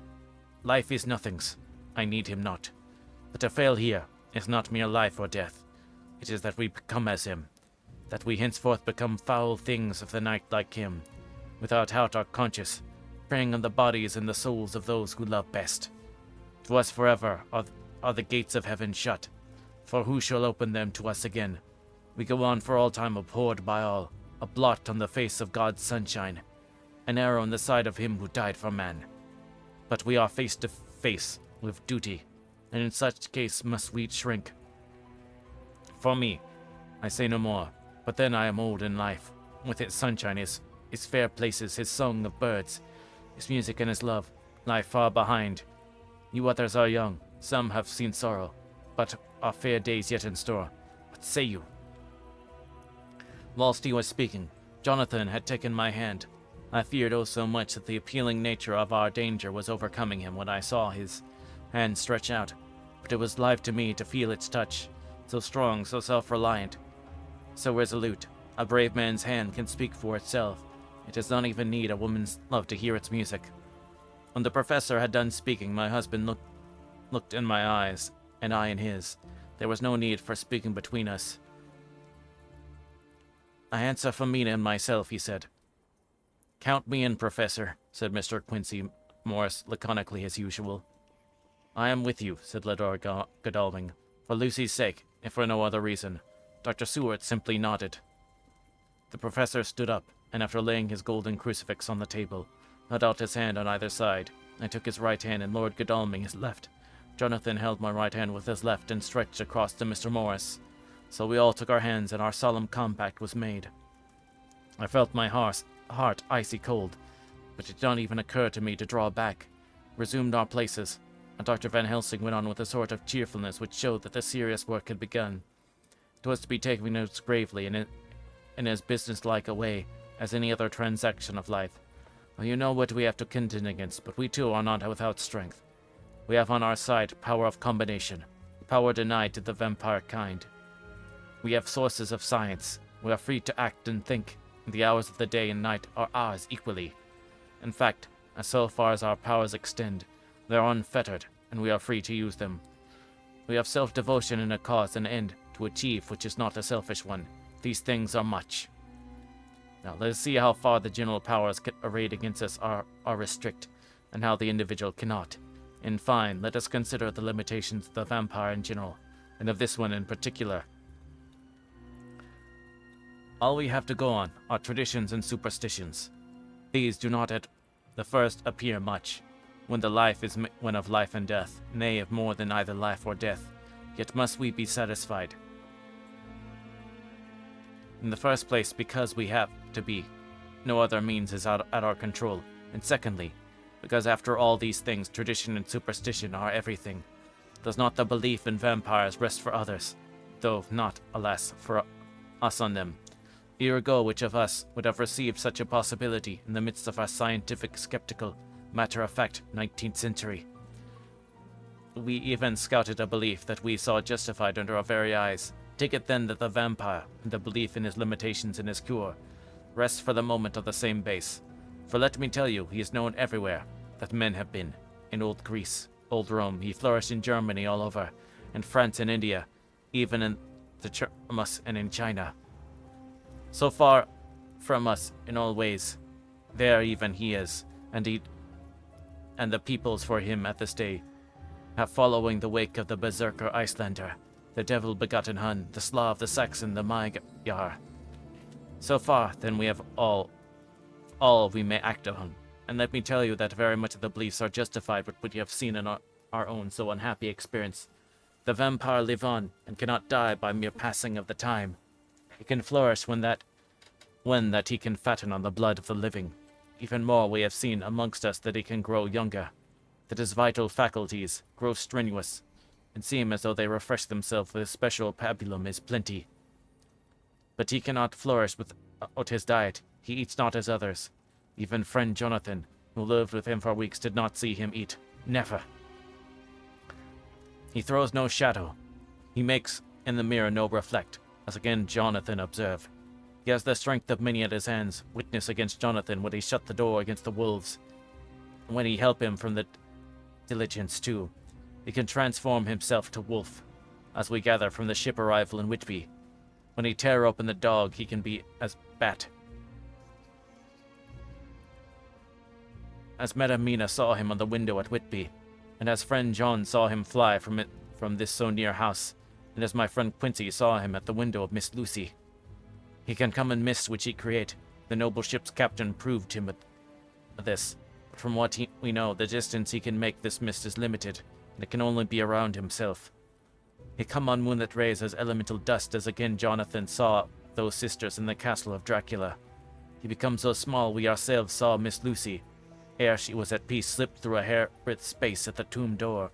Life is nothing's. I need him not. But to fail here is not mere life or death. It is that we become as him, that we henceforth become foul things of the night like him, without heart or conscience, preying on the bodies and the souls of those who love best. To us forever are the gates of heaven shut, for who shall open them to us again? We go on for all time abhorred by all, a blot on the face of God's sunshine, an arrow in the side of him who died for man. But we are face to face with duty, and in such case must we shrink. For me, I say no more, but then I am old in life, with its sunshine, his fair places, his song of birds, his music and his love, lie far behind. You others are young, some have seen sorrow, but are fair days yet in store. What say you? Whilst he was speaking, Jonathan had taken my hand. I feared oh so much that the appealing nature of our danger was overcoming him when I saw his hand stretch out, but it was life to me to feel its touch, so strong, so self-reliant, so resolute. A brave man's hand can speak for itself, It does not even need a woman's love to hear its music. When the professor had done speaking, my husband looked in my eyes, and I in his. There was no need for speaking between us. "I answer for Mina and myself," he said. "Count me in, Professor," said Mr. Quincy Morris laconically as usual. "I am with you," said Lord Godalming, "for Lucy's sake, if for no other reason." Dr. Seward simply nodded. The professor stood up, and after laying his golden crucifix on the table, held out his hand on either side. I took his right hand and Lord Godalming his left. Jonathan held my right hand with his left and stretched across to Mr. Morris. So we all took our hands and our solemn compact was made. I felt my heart icy cold, but it did not even occur to me to draw back. Resumed our places, and Dr. Van Helsing went on with a sort of cheerfulness which showed that the serious work had begun. It was to be taken as gravely and in as businesslike a way as any other transaction of life. Well, you know what we have to contend against, but we too are not without strength. We have on our side power of combination, power denied to the vampire kind. We have sources of science. We are free to act and think. The hours of the day and night are ours equally. In fact, as so far as our powers extend, they are unfettered, and we are free to use them. We have self-devotion in a cause and end to achieve which is not a selfish one. These things are much. Now let us see how far the general powers arrayed against us are restrict, and how the individual cannot. In fine, let us consider the limitations of the vampire in general, and of this one in particular. All we have to go on are traditions and superstitions. These do not at the first appear much, when the life is one of life and death, nay, of more than either life or death. Yet must we be satisfied. In the first place, because we have to be. No other means is at our control. And secondly, because after all these things, tradition and superstition are everything. Does not the belief in vampires rest for others, though not, alas, for us on them? Ergo, which of us would have received such a possibility in the midst of our scientific, skeptical, matter-of-fact 19th century? We even scouted a belief that we saw justified under our very eyes. Take it then that the vampire, and the belief in his limitations and his cure, rests for the moment on the same base. For let me tell you, he is known everywhere that men have been. In old Greece, old Rome, he flourished in Germany all over, in France and India, even in the Churmus and in China. So far from us in all ways, there even he is, and the peoples for him at this day have following the wake of the berserker Icelander, the devil-begotten Hun, the Slav, the Saxon, the Magyar. So far, then, we have all we may act on, and let me tell you that very much of the beliefs are justified with what you have seen in our own so unhappy experience. The vampire live on, and cannot die by mere passing of the time. He can flourish when that he can fatten on the blood of the living. Even more, we have seen amongst us that he can grow younger, that his vital faculties grow strenuous, and seem as though they refresh themselves with his special pabulum is plenty. But he cannot flourish without his diet. He eats not as others. Even friend Jonathan, who lived with him for weeks, did not see him eat. Never. He throws no shadow. He makes in the mirror no reflect, as again Jonathan observed. He has the strength of many at his hands, witness against Jonathan when he shut the door against the wolves. And when he help him from the diligence too, he can transform himself to wolf, as we gather from the ship arrival in Whitby. When he tear open the dog, he can be as bat. As Madam Mina saw him on the window at Whitby, and as friend John saw him fly from this so near house, and as my friend Quincy saw him at the window of Miss Lucy. He can come in mist which he create. The noble ship's captain proved him this. But from what we know, the distance he can make this mist is limited, and it can only be around himself. He come on moonlit rays as elemental dust, as again Jonathan saw those sisters in the castle of Dracula. He becomes so small we ourselves saw Miss Lucy, ere she was at peace, slip through a hair-breadth space at the tomb door.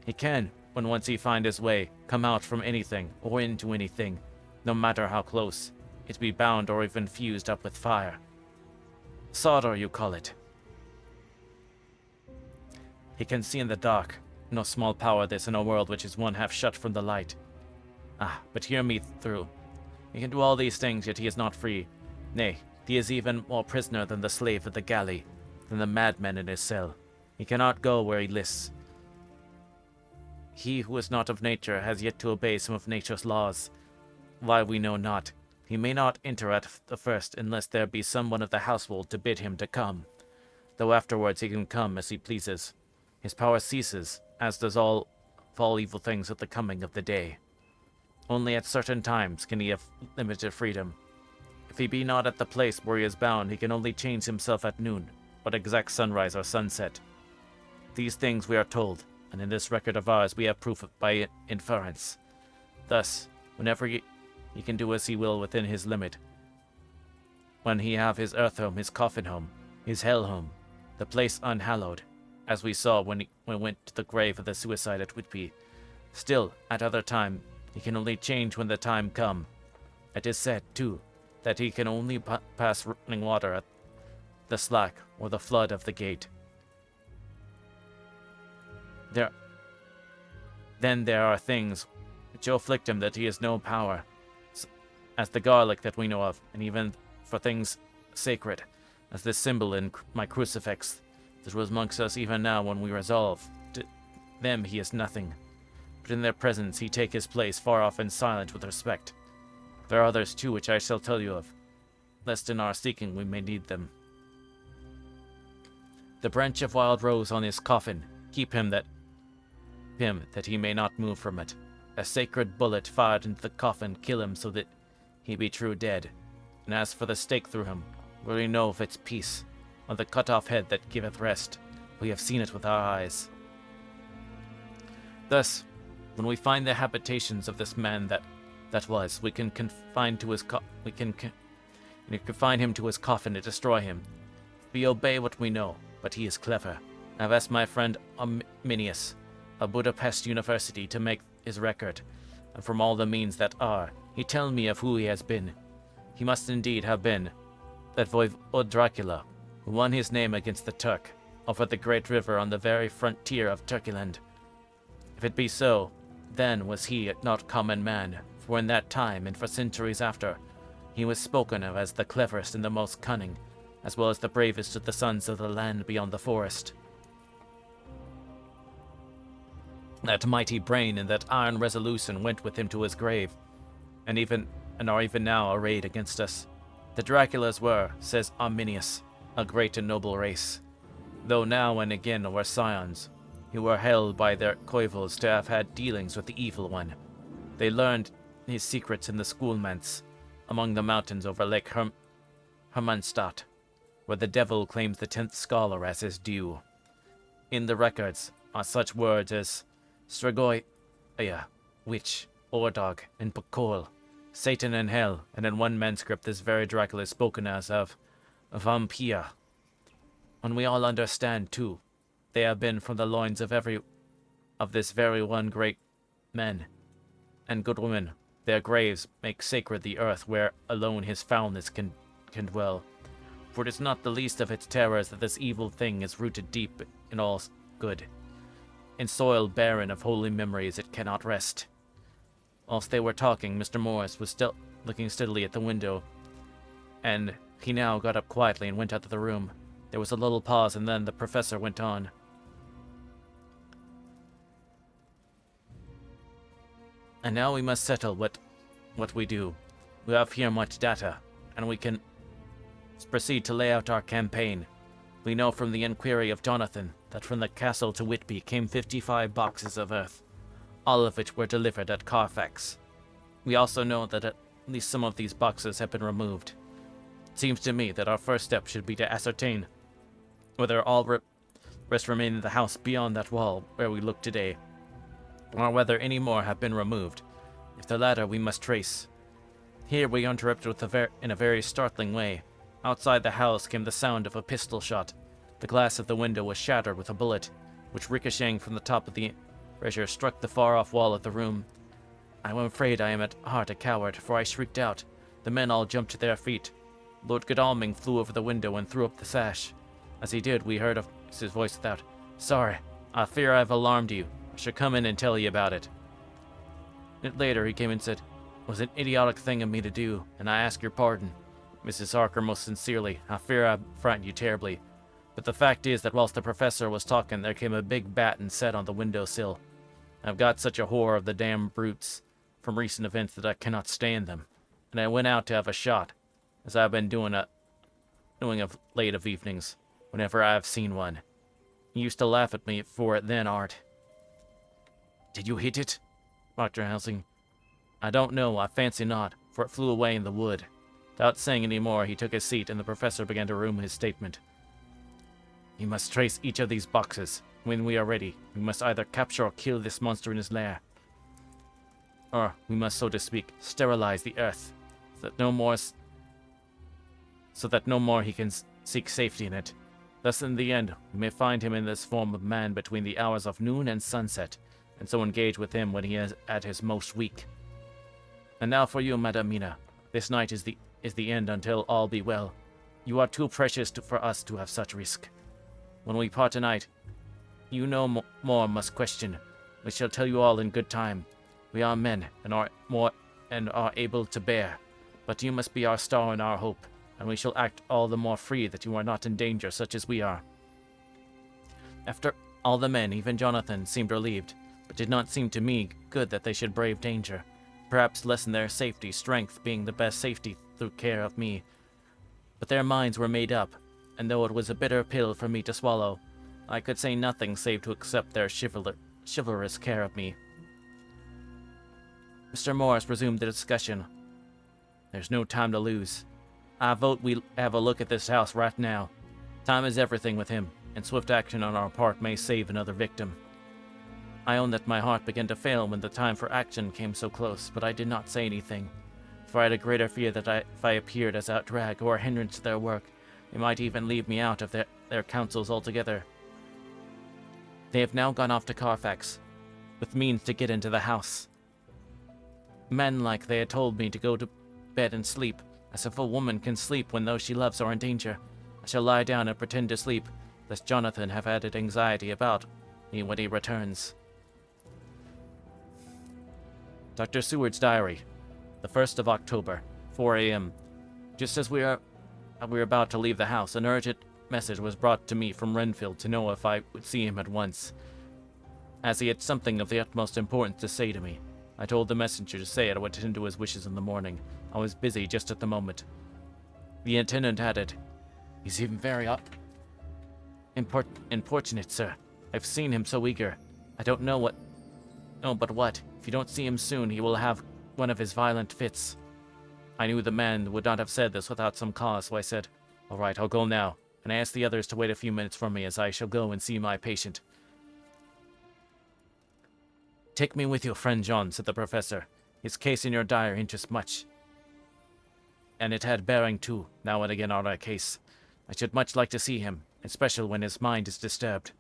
He can, when once he find his way, come out from anything, or into anything, no matter how close, it be bound or even fused up with fire. Solder, you call it. He can see in the dark. No small power this in a world which is one half shut from the light. But hear me through. He can do all these things, yet he is not free. Nay, He is even more prisoner than the slave of the galley, than the madman in his cell. He cannot go where he lists. He who is not of nature has yet to obey some of nature's laws. Why we know not. He may not enter at the first unless there be someone of the household to bid him to come, though afterwards he can come as he pleases. His power ceases, as does all evil things at the coming of the day. Only at certain times can he have limited freedom. If he be not at the place where he is bound, he can only change himself at noon, or exact sunrise or sunset. These things we are told, and in this record of ours we have proof by inference. Thus, whenever he can do as he will within his limit. When he have his earth home, his coffin home, his hell home, the place unhallowed, as we saw when we went to the grave of the suicide at Whitby. Still, at other time, he can only change when the time come. It is said, too, that he can only pass running water at the slack or the flood of the gate. Then there are things which afflict him that he has no power, as the garlic that we know of, and even for things sacred, as this symbol in my crucifix, that was amongst us even now when we resolve. To them he is nothing, but in their presence he take his place far off and silent with respect. There are others too which I shall tell you of, lest in our seeking we may need them. The branch of wild rose on his coffin, keep him that he may not move from it. A sacred bullet fired into the coffin kill him so that he be true dead. And as for the stake through him, we know of its peace, or the cut-off head that giveth rest. We have seen it with our eyes. Thus, when we find the habitations of this man that was, we can confine him to his coffin and destroy him. We obey what we know, but he is clever. I've asked my friend Arminius of Budapest University to make his record, and from all the means that are, he tell me of who he has been. He must indeed have been that voivode Dracula, who won his name against the Turk, over the great river on the very frontier of Turkeyland. If it be so, then was he not common man, for in that time, and for centuries after, he was spoken of as the cleverest and the most cunning, as well as the bravest of the sons of the land beyond the forest. That mighty brain and that iron resolution went with him to his grave, and are even now arrayed against us. The Draculas were, says Arminius, a great and noble race, though now and again were scions, who were held by their coevals to have had dealings with the evil one. They learned his secrets in the schoolmanse, among the mountains over Lake Hermannstadt, where the devil claims the 10th scholar as his due. In the records are such words as Strigoi, witch, Ordog, and Pakol, Satan and hell, and in one manuscript this very Dracula is spoken as of vampire. And we all understand, too, they have been from the loins of this very one great men and good women. Their graves make sacred the earth where alone his foulness can dwell. For it is not the least of its terrors that this evil thing is rooted deep in all good. In soil barren of holy memories it cannot rest. Whilst they were talking, Mr. Morris was still looking steadily at the window, and he now got up quietly and went out of the room. There was a little pause, and then the professor went on. And now we must settle what we do. We have here much data, and we can proceed to lay out our campaign. We know from the inquiry of Jonathan that from the castle to Whitby came 55 boxes of earth, all of which were delivered at Carfax. We also know that at least some of these boxes have been removed. It seems to me that our first step should be to ascertain whether all rest remain in the house beyond that wall where we look today, or whether any more have been removed. If the latter, we must trace. Here we interrupted in a very startling way. Outside the house came the sound of a pistol shot. The glass of the window was shattered with a bullet, which ricocheting from the top of the embrasure struck the far-off wall of the room. I am afraid I am at heart a coward, for I shrieked out. The men all jumped to their feet. Lord Godalming flew over the window and threw up the sash. As he did, we heard his voice without. Sorry, I fear I have alarmed you. I should come in and tell you about it. A minute later he came and said, it was an idiotic thing of me to do, and I ask your pardon. Mrs. Harker, most sincerely. I fear I frightened you terribly. But the fact is that whilst the professor was talking, there came a big bat and sat on the windowsill. I've got such a horror of the damn brutes from recent events that I cannot stand them. And I went out to have a shot, as I've been doing of late of evenings, whenever I have seen one. You used to laugh at me for it then, Art. Did you hit it? Dr. Helsing. I don't know, I fancy not, for it flew away in the wood. Without saying any more, he took his seat, and the professor began to resume his statement. You must trace each of these boxes. When we are ready, we must either capture or kill this monster in his lair. Or, we must, so to speak, sterilize the earth, so that no more he can seek safety in it. Thus, in the end, we may find him in this form of man between the hours of noon and sunset, and so engage with him when he is at his most weak. And now for you, Madam Mina. This night is the end until all be well. You are too precious for us to have such risk. When we part tonight, you no more must question. We shall tell you all in good time. We are men, and are able to bear. But you must be our star and our hope, and we shall act all the more free that you are not in danger, such as we are. After all the men, even Jonathan, seemed relieved, but did not seem to me good that they should brave danger. Perhaps lessen their safety, strength being the best safety through care of me. But their minds were made up, and though it was a bitter pill for me to swallow, I could say nothing save to accept their chivalrous care of me. Mr. Morris resumed the discussion. There's no time to lose. I vote we have a look at this house right now. Time is everything with him, and swift action on our part may save another victim. I own that my heart began to fail when the time for action came so close, but I did not say anything, for I had a greater fear that if I appeared as outdrag or a hindrance to their work, they might even leave me out of their counsels altogether. They have now gone off to Carfax, with means to get into the house. Men-like, they had told me to go to bed and sleep, as if a woman can sleep when those she loves are in danger. I shall lie down and pretend to sleep, lest Jonathan have added anxiety about me when he returns. Dr. Seward's diary, the 1st of October, 4 a.m. Just as we were about to leave the house, an urgent message was brought to me from Renfield to know if I would see him at once, as he had something of the utmost importance to say to me. I told the messenger to say I would attend to his wishes in the morning. I was busy just at the moment. The attendant added, He's even very importunate, sir. I've seen him so eager. I don't know what. No, but what? If you don't see him soon, he will have one of his violent fits. I knew the man would not have said this without some cause, so I said, All right, I'll go now, and I asked the others to wait a few minutes for me as I shall go and see my patient. Take me with you, friend John, said the professor. His case in your diary interests much. And it had bearing, too, now and again on our case. I should much like to see him, especially when his mind is disturbed.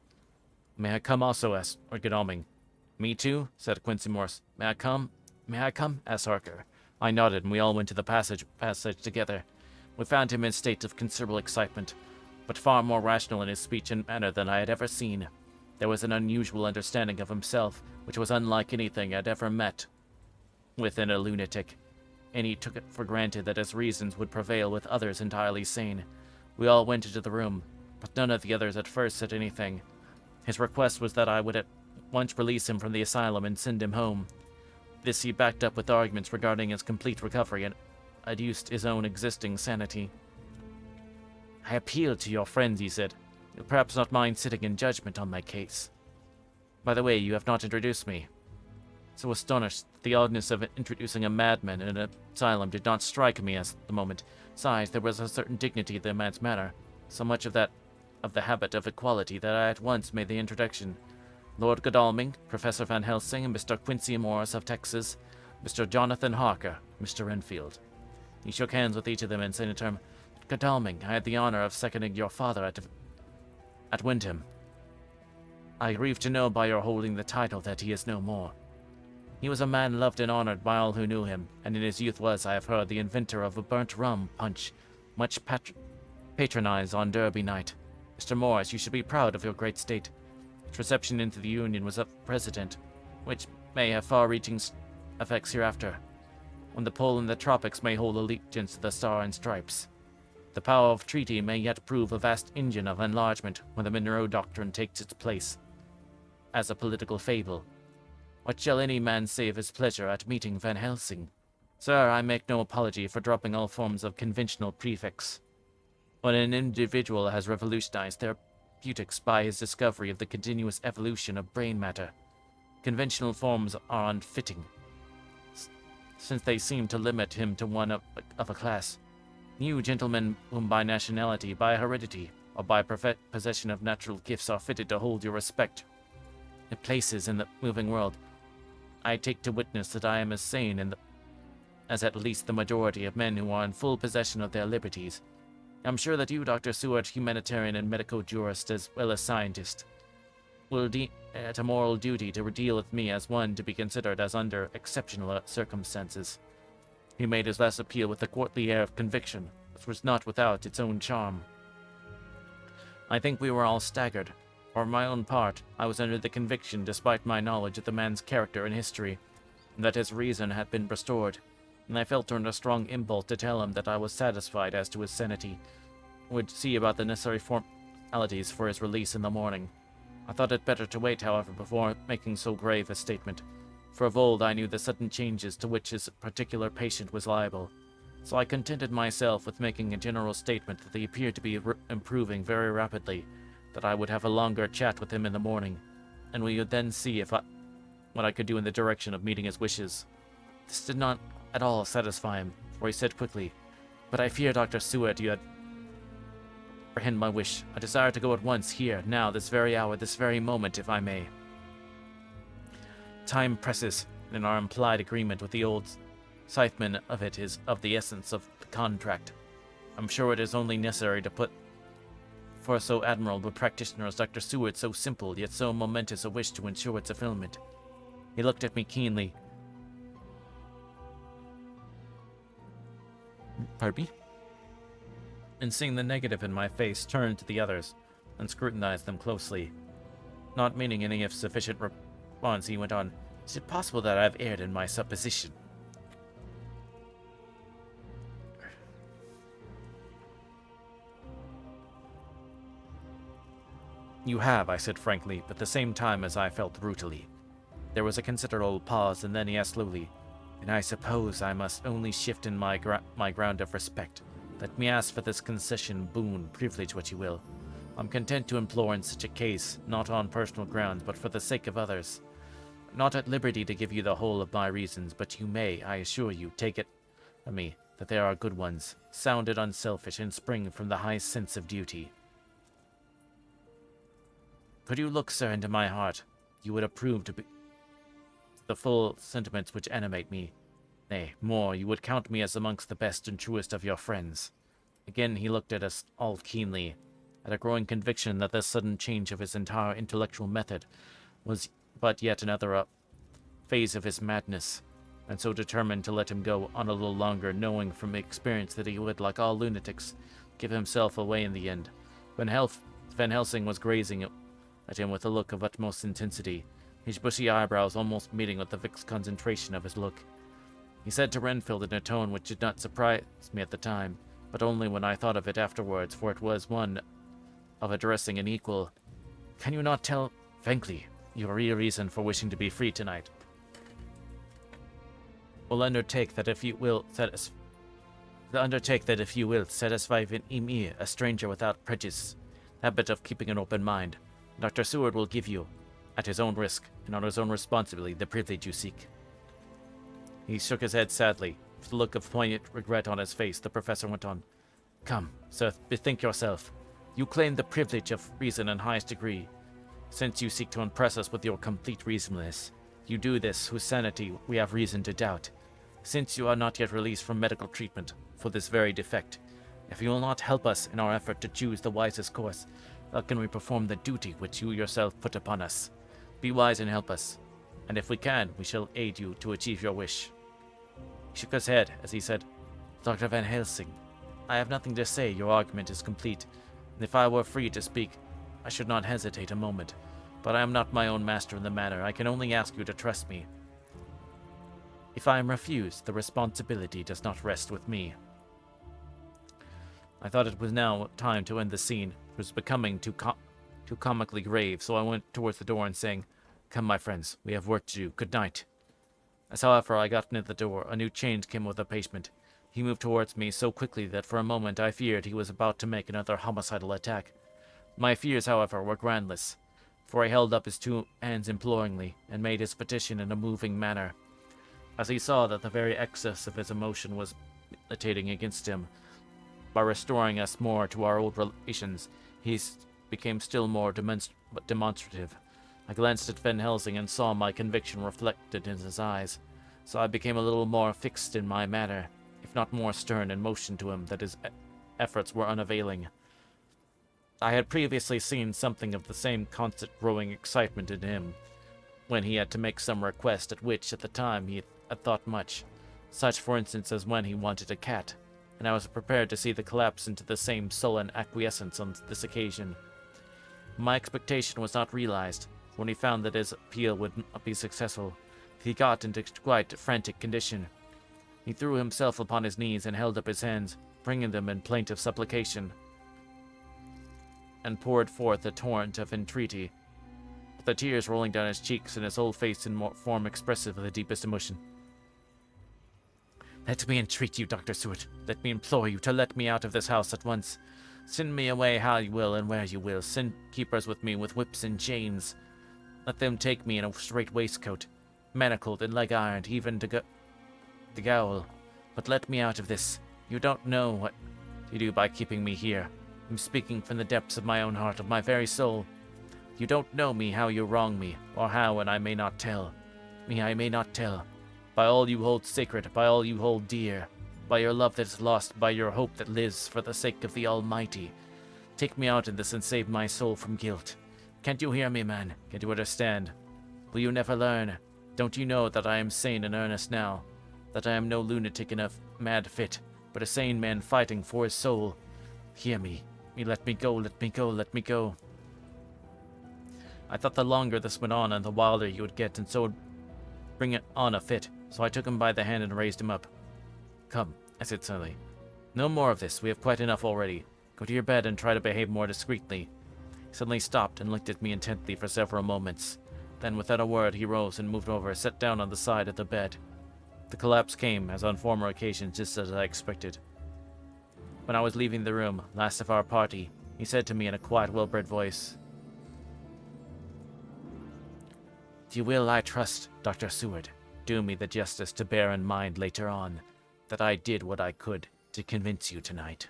May I come also? Asked Godalming. Me too? Said Quincy Morris. May I come? May I come? Asked Harker. I nodded, and we all went to the passage together. We found him in states of considerable excitement, but far more rational in his speech and manner than I had ever seen. There was an unusual understanding of himself, which was unlike anything I had ever met with in a lunatic, and he took it for granted that his reasons would prevail with others entirely sane. We all went into the room, but none of the others at first said anything. His request was that I would at once release him from the asylum and send him home. This he backed up with arguments regarding his complete recovery and adduced his own existing sanity. I appealed to your friends, he said. You'll perhaps not mind sitting in judgment on my case. By the way, you have not introduced me. So astonished, the oddness of introducing a madman in an asylum did not strike me at the moment. Besides, there was a certain dignity in the man's manner, so much of the habit of equality, that I at once made the introduction. Lord Godalming, Professor Van Helsing, Mr. Quincy Morris of Texas, Mr. Jonathan Harker, Mr. Renfield. He shook hands with each of them and said in turn, Godalming, I had the honor of seconding your father at Wyndham. I grieve to know by your holding the title that he is no more. He was a man loved and honored by all who knew him, and in his youth was, I have heard, the inventor of a burnt rum punch, much patronized on Derby night. Mr. Morris, you should be proud of your great state. Its reception into the Union was a precedent, which may have far-reaching effects hereafter, when the pole in the tropics may hold allegiance to the Star and Stripes. The power of treaty may yet prove a vast engine of enlargement when the Monroe Doctrine takes its place as a political fable. What shall any man say of his pleasure at meeting Van Helsing? Sir, I make no apology for dropping all forms of conventional prefix. When an individual has revolutionized therapeutics by his discovery of the continuous evolution of brain matter, conventional forms are unfitting, since they seem to limit him to one of a class. You gentlemen, whom by nationality, by heredity, or by possession of natural gifts are fitted to hold your respect in places in the moving world, I take to witness that I am as sane as at least the majority of men who are in full possession of their liberties. I'm sure that you, Dr. Seward, humanitarian and medical jurist as well as scientist, will deem it a moral duty to deal with me as one to be considered as under exceptional circumstances. He made his last appeal with a courtly air of conviction, which was not without its own charm. I think we were all staggered. For my own part, I was under the conviction, despite my knowledge of the man's character and history, that his reason had been restored, and I felt under a strong impulse to tell him that I was satisfied as to his sanity, would see about the necessary formalities for his release in the morning. I thought it better to wait, however, before making so grave a statement, for of old I knew the sudden changes to which his particular patient was liable, so I contented myself with making a general statement that he appeared to be improving very rapidly, that I would have a longer chat with him in the morning, and we would then see what I could do in the direction of meeting his wishes. This did not at all satisfy him, for he said quickly, "But I fear, Dr. Seward, you had apprehend my wish. I desire to go at once, here, now, this very hour, this very moment, if I may. Time presses, and our implied agreement with the old scytheman of it is of the essence of the contract. I'm sure it is only necessary to put for so admirable a practitioner as Dr. Seward so simple, yet so momentous a wish to ensure its fulfillment." He looked at me keenly. Pardon me? And seeing the negative in my face, turned to the others and scrutinized them closely. Not meaning any of sufficient response, he went on, "Is it possible that I have erred in my supposition?" "You have," I said frankly, but at the same time as I felt brutally. There was a considerable pause, and then he asked slowly, "And I suppose I must only shift in my ground of respect. Let me ask for this concession, boon, privilege, what you will. I'm content to implore in such a case, not on personal grounds, but for the sake of others. Not at liberty to give you the whole of my reasons, but you may, I assure you, take it from me, that they are good ones, sounded unselfish, and spring from the high sense of duty. Could you look, sir, into my heart, you would approve to be the full sentiments which animate me. Nay, more, you would count me as amongst the best and truest of your friends." Again he looked at us all keenly, at a growing conviction that this sudden change of his entire intellectual method was but yet another phase of his madness, and so determined to let him go on a little longer, knowing from experience that he would, like all lunatics, give himself away in the end. Van Helsing was gazing at him with a look of utmost intensity, his bushy eyebrows almost meeting with the fixed concentration of his look. He said to Renfield in a tone which did not surprise me at the time, but only when I thought of it afterwards, for it was one of addressing an equal, "Can you not tell frankly your real reason for wishing to be free tonight? Will undertake that if you will satisfy me, a stranger without prejudice, habit of keeping an open mind, Dr. Seward will give you, at his own risk and on his own responsibility, the privilege you seek." He shook his head sadly. With a look of poignant regret on his face, the professor went on, "Come, sir, bethink yourself. You claim the privilege of reason in highest degree, since you seek to impress us with your complete reasonableness. You do this, whose sanity we have reason to doubt, since you are not yet released from medical treatment for this very defect. If you will not help us in our effort to choose the wisest course, how can we perform the duty which you yourself put upon us? Be wise and help us, and if we can, we shall aid you to achieve your wish." He shook his head as he said, "Dr. Van Helsing, I have nothing to say, your argument is complete, and if I were free to speak, I should not hesitate a moment, but I am not my own master in the matter. I can only ask you to trust me. If I am refused, the responsibility does not rest with me." I thought it was now time to end the scene. It was becoming too comically grave, so I went towards the door and saying, "Come, my friends, we have work to do. Good night." As however I got near the door, a new change came with the patient. He moved towards me so quickly that for a moment I feared he was about to make another homicidal attack. My fears, however, were groundless, for he held up his two hands imploringly and made his petition in a moving manner. As he saw that the very excess of his emotion was militating against him, by restoring us more to our old relations, he became still more demonstrative. I glanced at Van Helsing and saw my conviction reflected in his eyes, so I became a little more fixed in my manner, if not more stern, and motioned to him that his efforts were unavailing. I had previously seen something of the same constant growing excitement in him when he had to make some request at which, at the time, he had thought much, such, for instance, as when he wanted a cat, and I was prepared to see the collapse into the same sullen acquiescence on this occasion. My expectation was not realized. When he found that his appeal would not be successful, he got into quite a frantic condition. He threw himself upon his knees and held up his hands, bringing them in plaintive supplication, and poured forth a torrent of entreaty, with the tears rolling down his cheeks and his whole face in form expressive of the deepest emotion. "Let me entreat you, Dr. Seward. Let me implore you to let me out of this house at once. Send me away how you will and where you will. Send keepers with me with whips and chains. Let them take me in a straight waistcoat, manacled and leg-ironed, even to the gaol. But let me out of this. You don't know what you do by keeping me here. I'm speaking from the depths of my own heart, of my very soul. You don't know me how you wrong me, or how, and I may not tell. I may not tell. By all you hold sacred, by all you hold dear, by your love that is lost, by your hope that lives, for the sake of the Almighty. Take me out in this and save my soul from guilt. Can't you hear me, man? Can't you understand? Will you never learn? Don't you know that I am sane and earnest now? That I am no lunatic in a mad fit, but a sane man fighting for his soul? Hear me. Let me go, let me go, let me go." I thought the longer this went on and the wilder he would get, and so would bring it on a fit, so I took him by the hand and raised him up. "Come," I said suddenly. "No more of this. We have quite enough already. Go to your bed and try to behave more discreetly." He suddenly stopped and looked at me intently for several moments. Then, without a word, he rose and moved over, sat down on the side of the bed. The collapse came, as on former occasions, just as I expected. When I was leaving the room, last of our party, he said to me in a quiet, well-bred voice, "You will, I trust, Dr. Seward, do me the justice to bear in mind later on that I did what I could to convince you tonight."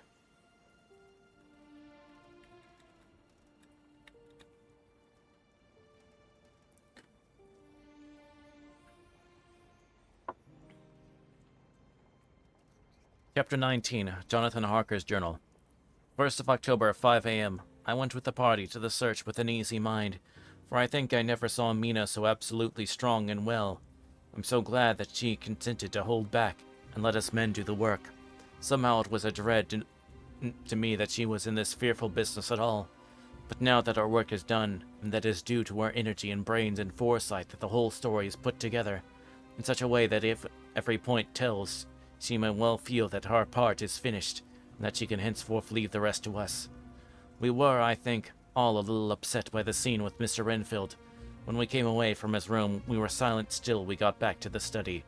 Chapter 19, Jonathan Harker's Journal. 1st of October, 5 a.m. I went with the party to the search with an easy mind, for I think I never saw Mina so absolutely strong and well. I'm so glad that she consented to hold back and let us men do the work. Somehow it was a dread to me that she was in this fearful business at all. But now that our work is done, and that is due to our energy and brains and foresight that the whole story is put together in such a way that if every point tells, she may well feel that her part is finished, and that she can henceforth leave the rest to us. We were, I think, all a little upset by the scene with Mr. Renfield. When we came away from his room, we were silent still we got back to the study.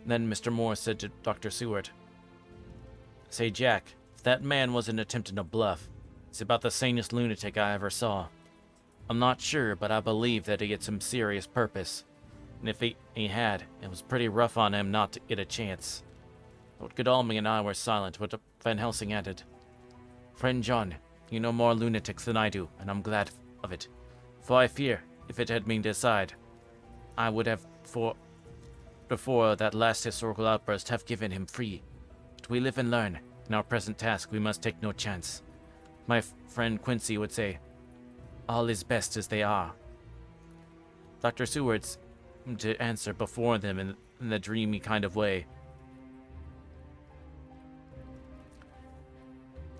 Then Mr. Moore said to Dr. Seward, "Say, Jack, if that man wasn't attempting a bluff, he's about the sanest lunatic I ever saw. I'm not sure, but I believe that he had some serious purpose. And if he had, it was pretty rough on him not to get a chance." Lord Godalming and I were silent, but Van Helsing added, "Friend John, you know more lunatics than I do, and I'm glad of it. For I fear, if it had been decided, I would have, before that last historical outburst, have given him free. But we live and learn. In our present task, we must take no chance. My friend Quincy would say, 'All is best as they are.'" Dr. Seward's to answer before them in the dreamy kind of way.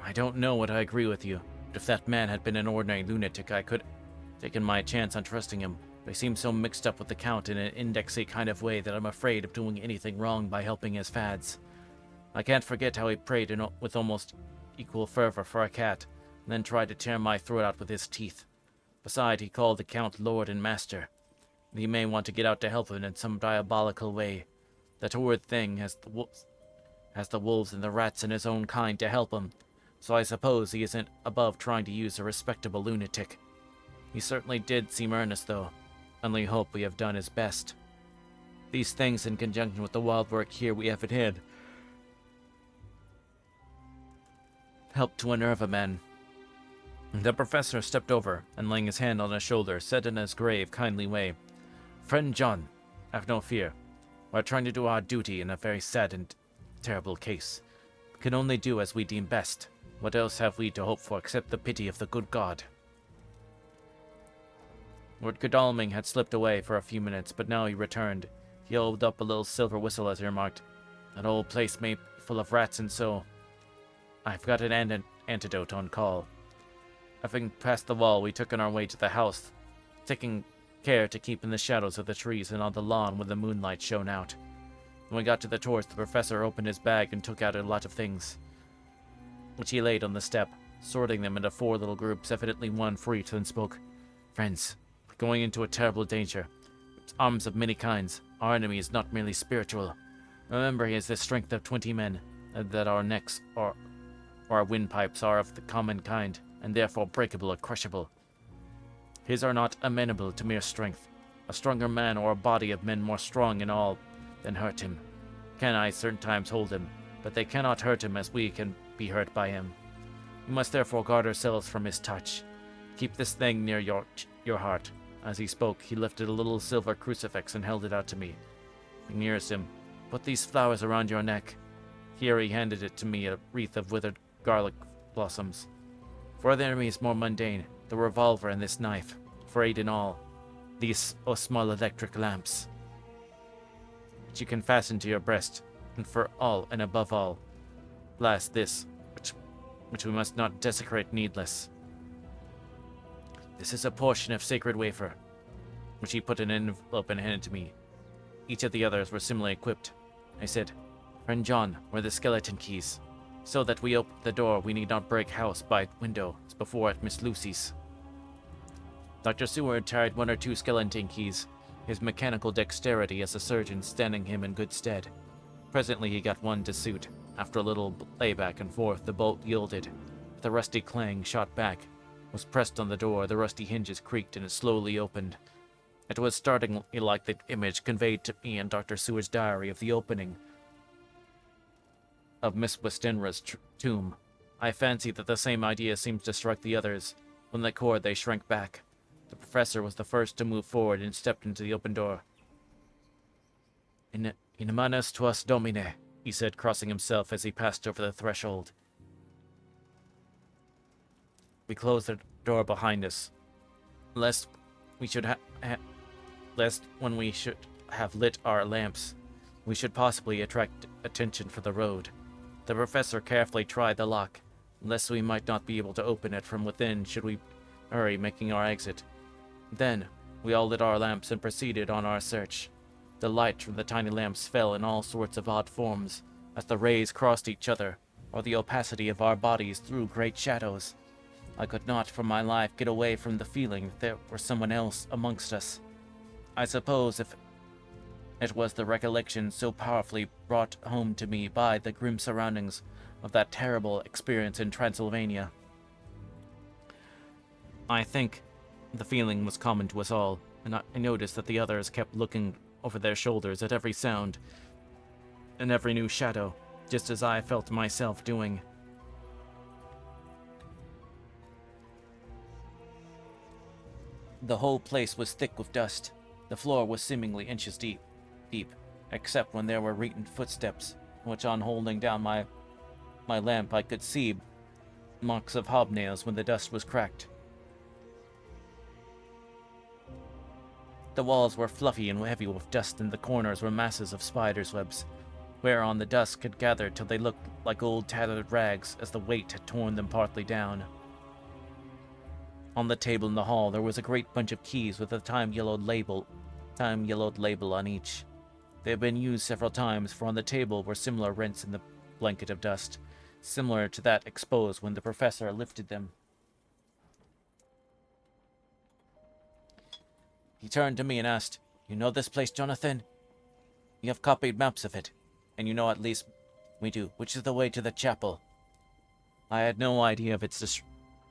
"I don't know what I agree with you, but if that man had been an ordinary lunatic, I could have taken my chance on trusting him. But he seems so mixed up with the Count in an indexy kind of way that I'm afraid of doing anything wrong by helping his fads. I can't forget how he prayed with almost equal fervor for a cat, and then tried to tear my throat out with his teeth. Besides, he called the Count Lord and Master. He may want to get out to help him in some diabolical way. That horrid thing has the wolves and the rats and his own kind to help him, so I suppose he isn't above trying to use a respectable lunatic. He certainly did seem earnest, though. Only hope we have done his best. These things, in conjunction with the wild work here we have at hand, help to unnerve a man. The professor stepped over, and laying his hand on his shoulder, said in his grave, kindly way, "Friend John, have no fear. We're trying to do our duty in a very sad and terrible case. We can only do as we deem best. What else have we to hope for except the pity of the good God?" Lord Godalming had slipped away for a few minutes, but now he returned. He held up a little silver whistle as he remarked, "That old place may be full of rats and so. I've got an antidote on call." Having passed the wall, we took on our way to the house, taking care to keep in the shadows of the trees and on the lawn when the moonlight shone out. When we got to the torch, the professor opened his bag and took out a lot of things, which he laid on the step, sorting them into 4 little groups, evidently one for each, then spoke. "Friends, we're going into a terrible danger. It's arms of many kinds. Our enemy is not merely spiritual. Remember, he has the strength of 20 men, and that our necks or our windpipes are of the common kind, and therefore breakable or crushable. His are not amenable to mere strength. A stronger man or a body of men more strong in all than hurt him can I certain times hold him, but they cannot hurt him as we can be hurt by him. We must therefore guard ourselves from his touch. Keep this thing near your heart." As he spoke, he lifted a little silver crucifix and held it out to me. Nearest him, "Put these flowers around your neck." Here he handed it to me, a wreath of withered garlic blossoms. "For the enemy is more mundane, the revolver and this knife. For 8 in all, these small electric lamps, which you can fasten to your breast, and for all and above all, last this, which we must not desecrate needless. This is a portion of sacred wafer," which he put in an envelope and handed to me. Each of the others were similarly equipped. I said, "Friend John, where the skeleton keys? So that we open the door, we need not break house by window, as before at Miss Lucy's." Dr. Seward carried 1 or 2 skeleton keys, his mechanical dexterity as a surgeon standing him in good stead. Presently he got one to suit. After a little play back and forth, the bolt yielded. With a rusty clang shot back, was pressed on the door, the rusty hinges creaked, and it slowly opened. It was startlingly like the image conveyed to me in Dr. Seward's diary of the opening of Miss Westenra's tomb. I fancy that the same idea seems to strike the others. When they cord, they shrank back. The professor was the first to move forward and stepped into the open door. In manus tuas domine," he said, crossing himself as he passed over the threshold. We closed the door behind us, lest when we should have lit our lamps, we should possibly attract attention for the road. The professor carefully tried the lock, lest we might not be able to open it from within should we hurry making our exit. Then we all lit our lamps and proceeded on our search. The light from the tiny lamps fell in all sorts of odd forms, as the rays crossed each other, or the opacity of our bodies threw great shadows. I could not for my life get away from the feeling that there was someone else amongst us. I suppose if it was the recollection so powerfully brought home to me by the grim surroundings of that terrible experience in Transylvania. I think the feeling was common to us all, and I noticed that the others kept looking over their shoulders at every sound and every new shadow, just as I felt myself doing. The whole place was thick with dust. The floor was seemingly inches deep, except when there were reeking footsteps, which on holding down my lamp I could see marks of hobnails when the dust was cracked. The walls were fluffy and heavy with dust, and the corners were masses of spiders' webs, whereon the dust had gathered till they looked like old tattered rags as the weight had torn them partly down. On the table in the hall there was a great bunch of keys with a time-yellowed label on each. They had been used several times, for on the table were similar rents in the blanket of dust, similar to that exposed when the professor lifted them. He turned to me and asked, "You know this place, Jonathan? You have copied maps of it, and you know at least we do, which is the way to the chapel." I had no idea of its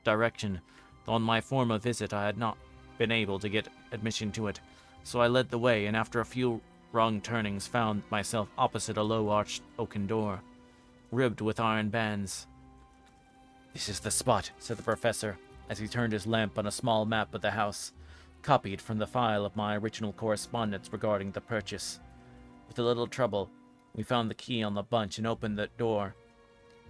direction, though on my former visit I had not been able to get admission to it, so I led the way, and after a few wrong turnings found myself opposite a low-arched oaken door, ribbed with iron bands. "This is the spot," said the professor, as he turned his lamp on a small map of the house, copied from the file of my original correspondence regarding the purchase. With a little trouble, we found the key on the bunch and opened the door.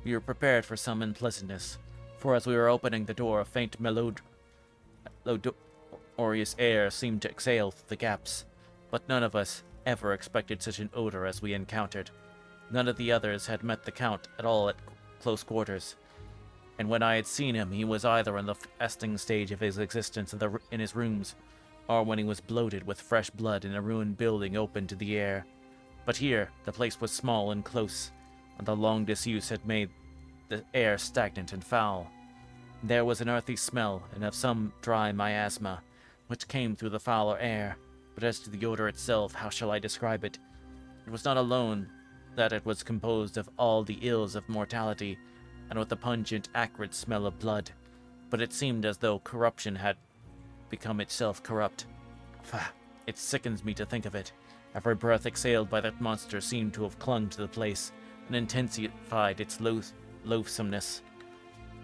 We were prepared for some unpleasantness, for as we were opening the door, a faint melodious air seemed to exhale through the gaps, but none of us ever expected such an odor as we encountered. None of the others had met the Count at all at close quarters, and when I had seen him, he was either in the fasting stage of his existence in his rooms, or when he was bloated with fresh blood in a ruined building open to the air. But here, the place was small and close, and the long disuse had made the air stagnant and foul. There was an earthy smell, and of some dry miasma, which came through the fouler air, but as to the odor itself, how shall I describe it? It was not alone that it was composed of all the ills of mortality, and with a pungent, acrid smell of blood, but it seemed as though corruption had become itself corrupt. It sickens me to think of it. Every breath exhaled by that monster seemed to have clung to the place, and intensified its loathsomeness.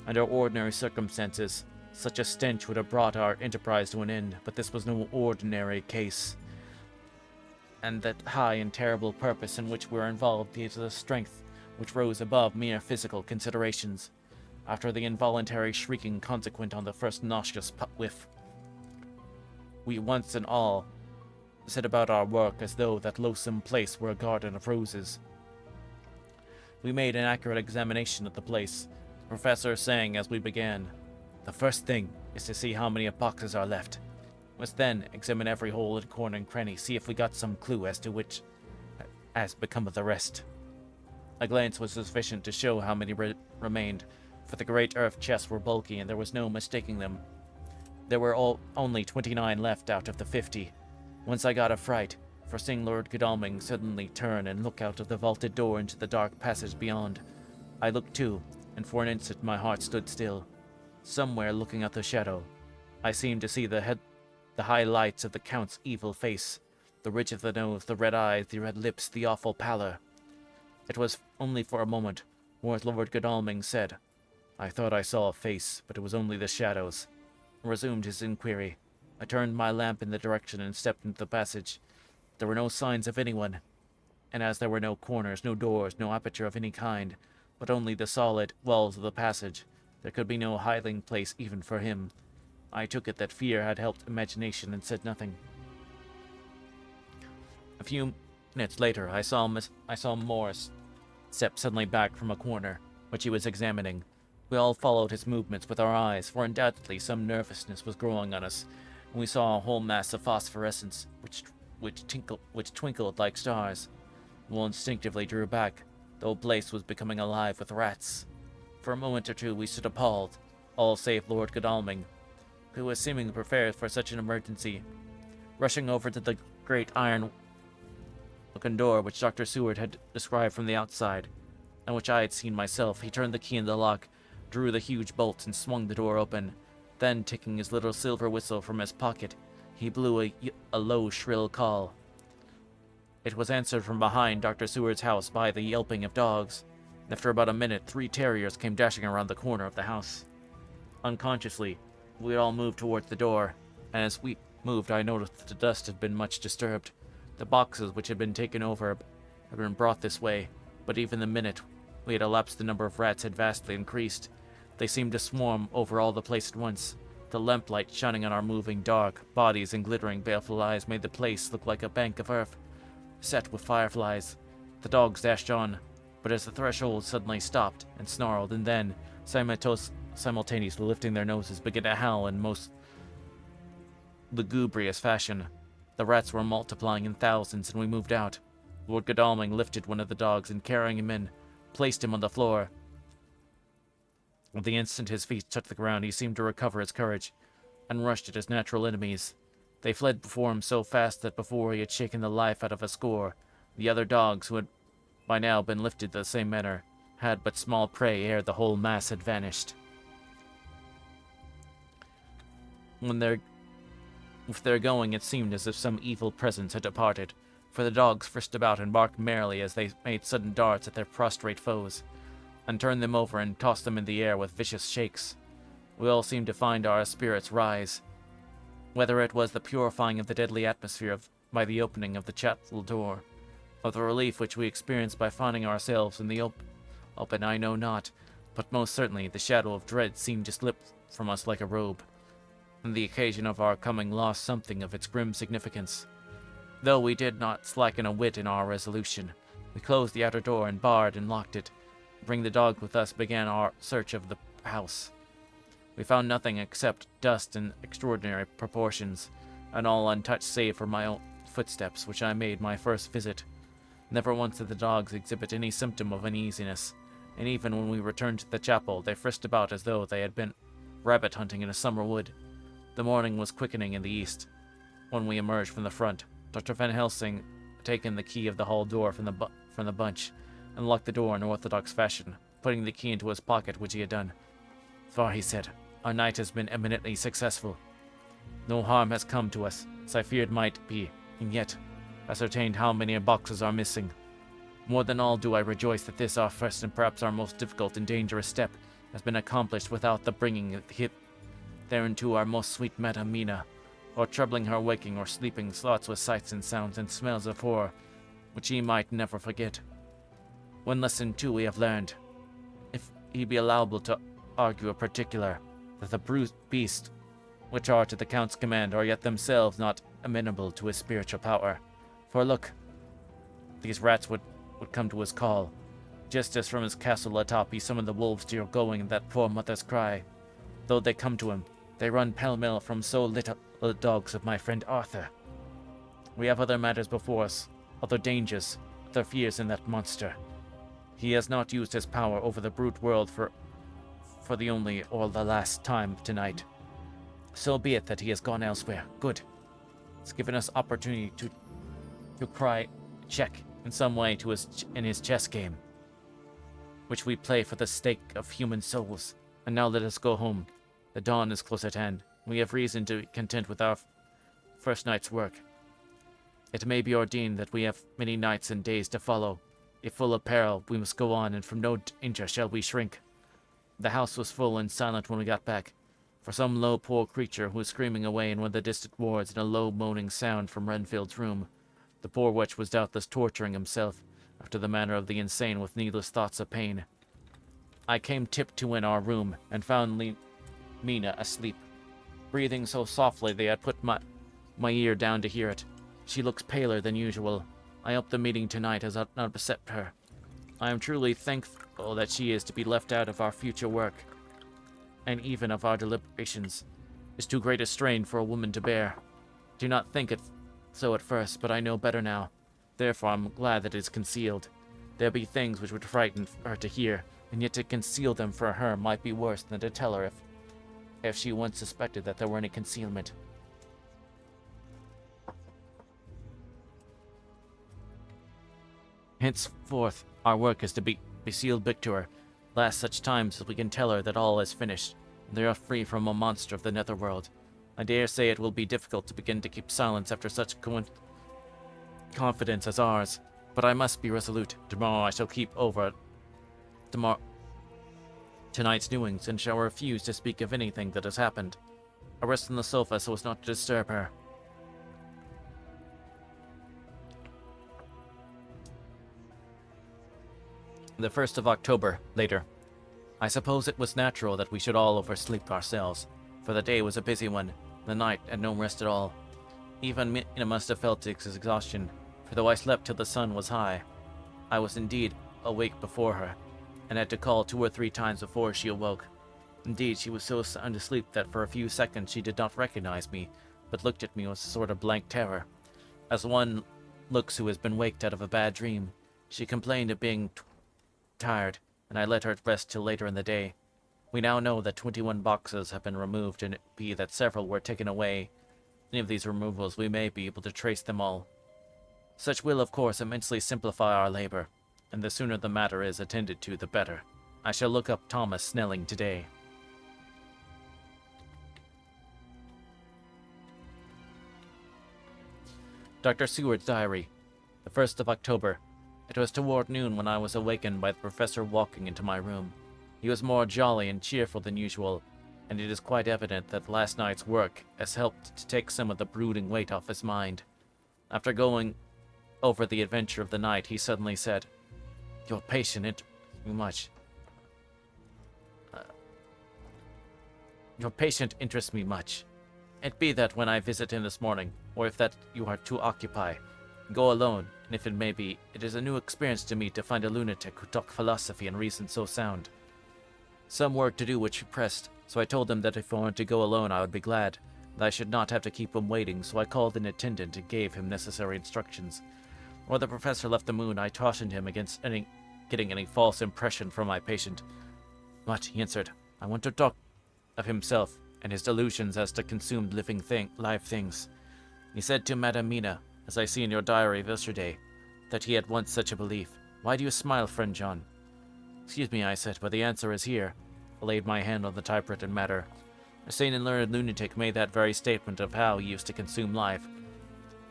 Under ordinary circumstances, such a stench would have brought our enterprise to an end, but this was no ordinary case, and that high and terrible purpose in which we were involved gave us a strength which rose above mere physical considerations. After the involuntary shrieking consequent on the first nauseous whiff, we once and all set about our work as though that loathsome place were a garden of roses. We made an accurate examination of the place, the professor saying as we began, "The first thing is to see how many boxes are left. We must then examine every hole and corner and cranny, see if we got some clue as to which has become of the rest." A glance was sufficient to show how many remained, for the great earth chests were bulky and there was no mistaking them. There were only 29 left out of the 50. Once I got a fright, for seeing Lord Godalming suddenly turn and look out of the vaulted door into the dark passage beyond. I looked too, and for an instant my heart stood still. Somewhere looking at the shadow, I seemed to see the high lights of the Count's evil face, the ridge of the nose, the red eyes, the red lips, the awful pallor. It was only for a moment, or as Lord Godalming said, "I thought I saw a face, but it was only the shadows," and resumed his inquiry. I turned my lamp in the direction and stepped into the passage. There were no signs of anyone, and as there were no corners, no doors, no aperture of any kind, but only the solid walls of the passage, there could be no hiding place even for him. I took it that fear had helped imagination and said nothing. A few minutes later, I saw Morris step suddenly back from a corner, which he was examining. We all followed his movements with our eyes, for undoubtedly some nervousness was growing on us, and we saw a whole mass of phosphorescence, which twinkled like stars. We all instinctively drew back. The whole place was becoming alive with rats. For a moment or two we stood appalled, all save Lord Godalming, who was seemingly prepared for such an emergency. Rushing over to the great iron-looking door which Dr. Seward had described from the outside, and which I had seen myself, he turned the key in the lock, drew the huge bolts, and swung the door open. Then, taking his little silver whistle from his pocket, he blew a low, shrill call. It was answered from behind Dr. Seward's house by the yelping of dogs. After about a minute, 3 terriers came dashing around the corner of the house. Unconsciously, we all moved towards the door, and as we moved, I noticed that the dust had been much disturbed. The boxes which had been taken over had been brought this way, but even the minute we had elapsed, the number of rats had vastly increased. They seemed to swarm over all the place at once. The lamplight shining on our moving dark bodies and glittering baleful eyes made the place look like a bank of earth, set with fireflies. The dogs dashed on, but as the threshold suddenly stopped and snarled, and then, simultaneously lifting their noses, began to howl in most lugubrious fashion. The rats were multiplying in thousands, and we moved out. Lord Godalming lifted one of the dogs, and carrying him in, placed him on the floor. The instant his feet touched the ground, he seemed to recover his courage, and rushed at his natural enemies. They fled before him so fast that before he had shaken the life out of a score, the other dogs, who had by now been lifted the same manner, had but small prey ere the whole mass had vanished. With their going, it seemed as if some evil presence had departed, for the dogs frisked about and barked merrily as they made sudden darts at their prostrate foes, and turned them over and tossed them in the air with vicious shakes. We all seemed to find our spirits rise, whether it was the purifying of the deadly atmosphere by the opening of the chapel door, or the relief which we experienced by finding ourselves in the open, I know not, but most certainly the shadow of dread seemed to slip from us like a robe, and the occasion of our coming lost something of its grim significance. Though we did not slacken a whit in our resolution, we closed the outer door and barred and locked it. Bringing the dog with us, began our search of the house. We found nothing except dust in extraordinary proportions, and all untouched save for my own footsteps, which I made my first visit. Never once did the dogs exhibit any symptom of uneasiness, and even when we returned to the chapel, they frisked about as though they had been rabbit hunting in a summer wood. The morning was quickening in the east. When we emerged from the front, Dr. Van Helsing had taken the key of the hall door from the bunch, and locked the door in orthodox fashion, putting the key into his pocket, which he had done. "For," he said, "our night has been eminently successful. No harm has come to us, as I feared might be, and yet ascertained how many boxes are missing. More than all do I rejoice that this, our first and perhaps our most difficult and dangerous step, has been accomplished without the bringing thereunto our most sweet Madam Mina, or troubling her waking or sleeping thoughts with sights and sounds and smells of horror, which he might never forget. One lesson, too, we have learned, if he be allowable to argue a particular, that the brute beasts, which are to the Count's command, are yet themselves not amenable to his spiritual power. For look, these rats would come to his call, just as from his castle atop he summoned the wolves to your going and that poor mother's cry. Though they come to him, they run pell-mell from so little the dogs of my friend Arthur. We have other matters before us, other dangers, other fears in that monster. He has not used his power over the brute world for the only or the last time tonight. So be it that he has gone elsewhere. Good. It's given us opportunity to cry check in some way to in his chess game, which we play for the stake of human souls. And now let us go home. The dawn is close at hand. We have reason to be content with our first night's work. It may be ordained that we have many nights and days to follow. If full of peril, we must go on, and from no danger shall we shrink. The house was full and silent when we got back, for some low poor creature who was screaming away in one of the distant wards in a low moaning sound from Renfield's room. The poor wretch was doubtless torturing himself, after the manner of the insane, with needless thoughts of pain. I came tiptoe in our room, and found Mina asleep, breathing so softly they had put my ear down to hear it. She looks paler than usual. I hope the meeting tonight has not upset her. I am truly thankful that she is to be left out of our future work, and even of our deliberations. It's too great a strain for a woman to bear. Do not think it so at first, but I know better now. Therefore I'm glad that it is concealed. There be things which would frighten her to hear, and yet to conceal them for her might be worse than to tell her if she once suspected that there were any concealment. Henceforth, our work is to be sealed victor, last such times as we can tell her that all is finished, and they are free from a monster of the netherworld. I dare say it will be difficult to begin to keep silence after such confidence as ours, but I must be resolute. Tomorrow I shall keep over tonight's doings, and shall refuse to speak of anything that has happened. I rest on the sofa so as not to disturb her. The 1st of October, later. I suppose it was natural that we should all oversleep ourselves, for the day was a busy one, the night had no rest at all. Even Mina must have felt its exhaustion, for though I slept till the sun was high, I was indeed awake before her, and had to call 2 or 3 times before she awoke. Indeed, she was so sound asleep that for a few seconds she did not recognize me, but looked at me with a sort of blank terror, as one looks who has been waked out of a bad dream. She complained of being tired, and I let her rest till later in the day. We now know that 21 boxes have been removed, and it be that several were taken away. Any of these removals, we may be able to trace them all. Such will, of course, immensely simplify our labor, and the sooner the matter is attended to, the better. I shall look up Thomas Snelling today. Dr. Seward's diary, the 1st of October. It was toward noon when I was awakened by the professor walking into my room. He was more jolly and cheerful than usual, and it is quite evident that last night's work has helped to take some of the brooding weight off his mind. After going over the adventure of the night, he suddenly said, "Your patient interests me much. Your patient interests me much. It be that when I visit him this morning, or if that you are too occupied, go alone, and if it may be, it is a new experience to me to find a lunatic who talk philosophy and reason so sound. Some work to do which pressed, so I told him that if I wanted to go alone I would be glad, that I should not have to keep him waiting, so I called an attendant and gave him necessary instructions. While the professor left the moon, I cautioned him against getting any false impression from my patient. But, he answered, I want to talk of himself and his delusions as to consumed live things. He said to Madame Mina, as I see in your diary of yesterday, that he had once such a belief. Why do you smile, friend John? Excuse me, I said, but the answer is here. I laid my hand on the typewritten matter. A sane and learned lunatic made that very statement of how he used to consume life.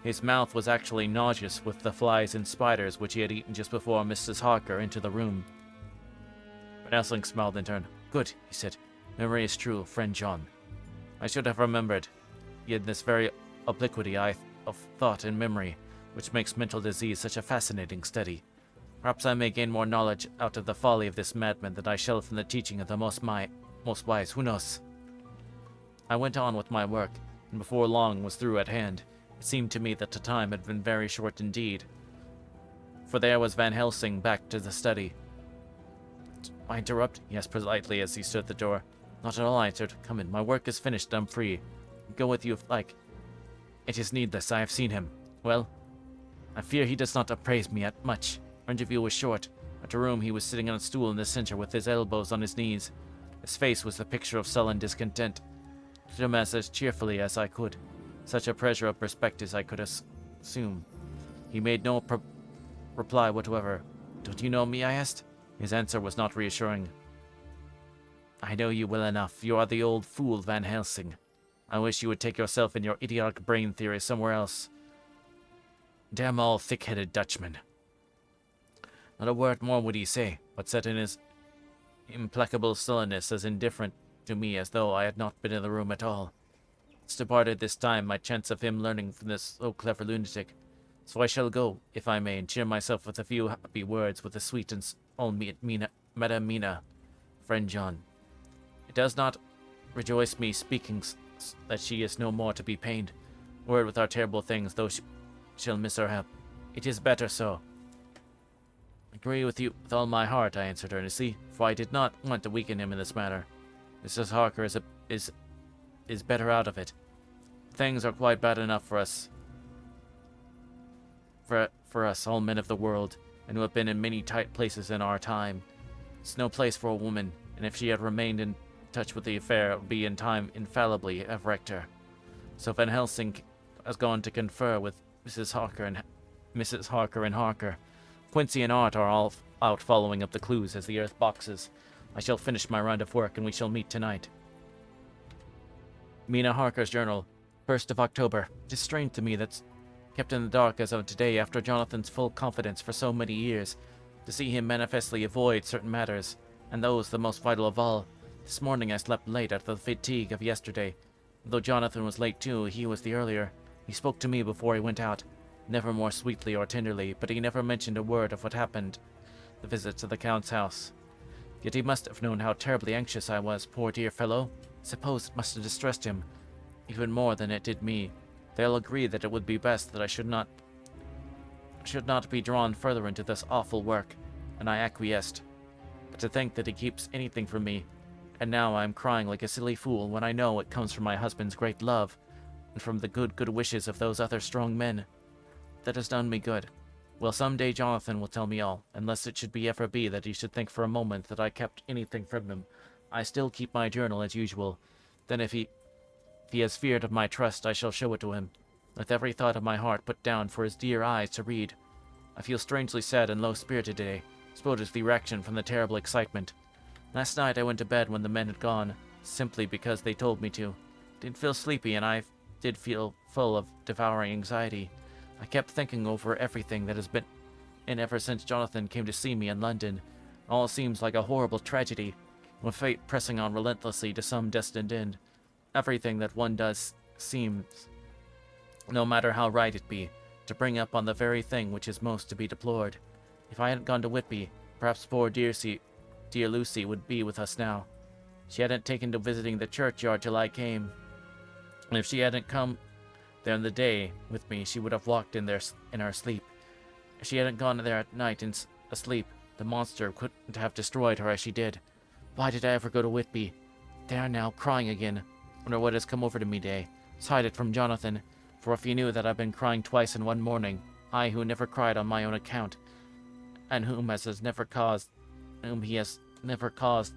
His mouth was actually nauseous with the flies and spiders which he had eaten just before Mrs. Harker entered the room. Van Helsing smiled in turn. Good, he said. Memory is true, friend John. I should have remembered. Yet this very obliquity of thought and memory, which makes mental disease such a fascinating study. Perhaps I may gain more knowledge out of the folly of this madman than I shall from the teaching of the most wise. Who knows? I went on with my work, and before long was through at hand. It seemed to me that the time had been very short indeed, for there was Van Helsing back to the study. I interrupt? He asked politely as he stood at the door. Not at all, I answered. Come in, my work is finished, I'm free. Go with you if like. It is needless, I have seen him. Well, I fear he does not appraise me at much. Our interview was short. At a room he was sitting on a stool in the center with his elbows on his knees. His face was the picture of sullen discontent. I treated him as cheerfully as I could. Such a pressure of respect as I could assume. He made no reply whatsoever. Don't you know me, I asked? His answer was not reassuring. I know you well enough. You are the old fool Van Helsing. I wish you would take yourself and your idiotic brain theory somewhere else. Damn all thick-headed Dutchmen. Not a word more would he say, but sat in his implacable sullenness as indifferent to me as though I had not been in the room at all. It's departed this time my chance of him learning from this so clever lunatic. So I shall go, if I may, and cheer myself with a few happy words with the sweet and Madame Mina, friend John. It does not rejoice me speaking that she is no more to be pained. Word with our terrible things, though she'll miss her help. It is better so. I agree with you with all my heart, I answered earnestly, for I did not want to weaken him in this matter. Mrs. Harker is better out of it. Things are quite bad enough for us. For us, all men of the world, and who have been in many tight places in our time. It's no place for a woman, and if she had remained in touch with the affair, it would be in time infallibly have wrecked her. So Van Helsing has gone to confer with Mrs. Harker and Harker. Quincy and Art are all out following up the clues as the earth boxes. I shall finish my round of work, and we shall meet tonight. Mina Harker's journal, 1st of October. It is strange to me that's kept in the dark as of today after Jonathan's full confidence for so many years, to see him manifestly avoid certain matters, and those the most vital of all. This morning I slept late out of the fatigue of yesterday. Though Jonathan was late too, he was the earlier. He spoke to me before he went out, never more sweetly or tenderly, but he never mentioned a word of what happened, the visit to the Count's house. Yet he must have known how terribly anxious I was, poor dear fellow. Suppose it must have distressed him, even more than it did me. They'll agree that it would be best that I should not be drawn further into this awful work, and I acquiesced. But to think that he keeps anything from me, and now I am crying like a silly fool when I know it comes from my husband's great love, and from the good wishes of those other strong men. That has done me good. Well, someday Jonathan will tell me all, unless it should be ever be that he should think for a moment that I kept anything from him. I still keep my journal as usual. Then if he has feared of my trust, I shall show it to him, with every thought of my heart put down for his dear eyes to read. I feel strangely sad and low-spirited today. Suppose it's the reaction from the terrible excitement. Last night I went to bed when the men had gone, simply because they told me to. Didn't feel sleepy, and I did feel full of devouring anxiety. I kept thinking over everything that has been in ever since Jonathan came to see me in London. All seems like a horrible tragedy, with fate pressing on relentlessly to some destined end. Everything that one does seems, no matter how right it be, to bring up on the very thing which is most to be deplored. If I hadn't gone to Whitby, perhaps poor dear Lucy would be with us now. She hadn't taken to visiting the churchyard till I came, and if she hadn't come there in the day with me, she would have walked in there in her sleep. If she hadn't gone there at night asleep, the monster couldn't have destroyed her as she did. Why did I ever go to Whitby? There now, crying again. Wonder what has come over to me today. Hide it from Jonathan, for if he knew that I've been crying twice in one morning, I who never cried on my own account, and whom he has never caused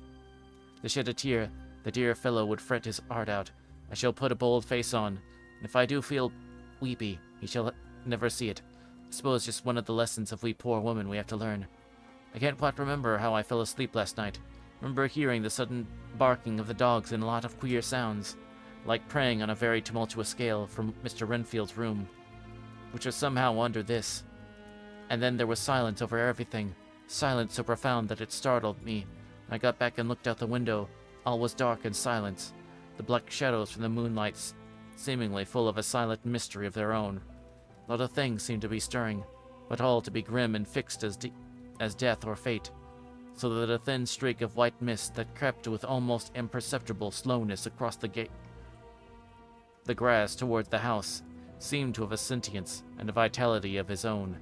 to shed a tear, the dear fellow would fret his heart out. I shall put a bold face on, and if I do feel weepy, he shall never see it. I suppose just one of the lessons of we poor women we have to learn. I can't quite remember how I fell asleep last night. Remember hearing the sudden barking of the dogs and a lot of queer sounds, like praying on a very tumultuous scale from Mr. Renfield's room, which was somehow under this. And then there was silence over everything, silence so profound that it startled me. I got back and looked out the window. All was dark and silence, the black shadows from the moonlight seemingly full of a silent mystery of their own. Not a thing seemed to be stirring, but all to be grim and fixed as death or fate, so that a thin streak of white mist that crept with almost imperceptible slowness across the grass towards the house seemed to have a sentience and a vitality of his own.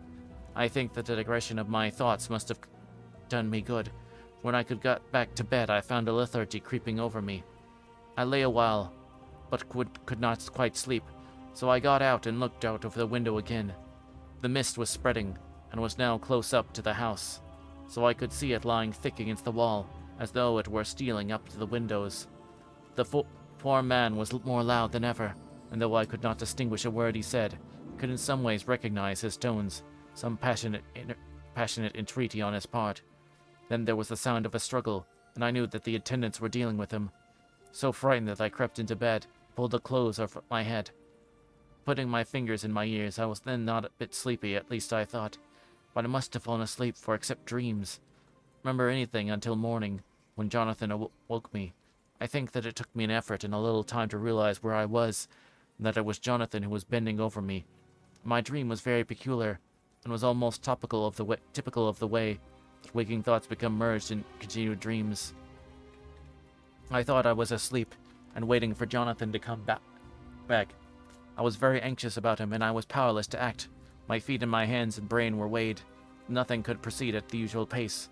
I think that the digression of my thoughts must have done me good. When I got back to bed, I found a lethargy creeping over me. I lay a while, but could not quite sleep, so I got out and looked out of the window again. The mist was spreading, and was now close up to the house, so I could see it lying thick against the wall, as though it were stealing up to the windows. The poor man was more loud than ever, and though I could not distinguish a word he said, could in some ways recognize his tones, some passionate entreaty on his part. Then there was the sound of a struggle, and I knew that the attendants were dealing with him. So frightened that I crept into bed, pulled the clothes off my head. Putting my fingers in my ears, I was then not a bit sleepy, at least I thought, but I must have fallen asleep, for except dreams, remember anything until morning, when Jonathan woke me. I think that it took me an effort and a little time to realize where I was, and that it was Jonathan who was bending over me. My dream was very peculiar, and was almost typical of the way that waking thoughts become merged in continued dreams. I thought I was asleep, and waiting for Jonathan to come back. I was very anxious about him, and I was powerless to act. My feet and my hands and brain were weighed. Nothing could proceed at the usual pace.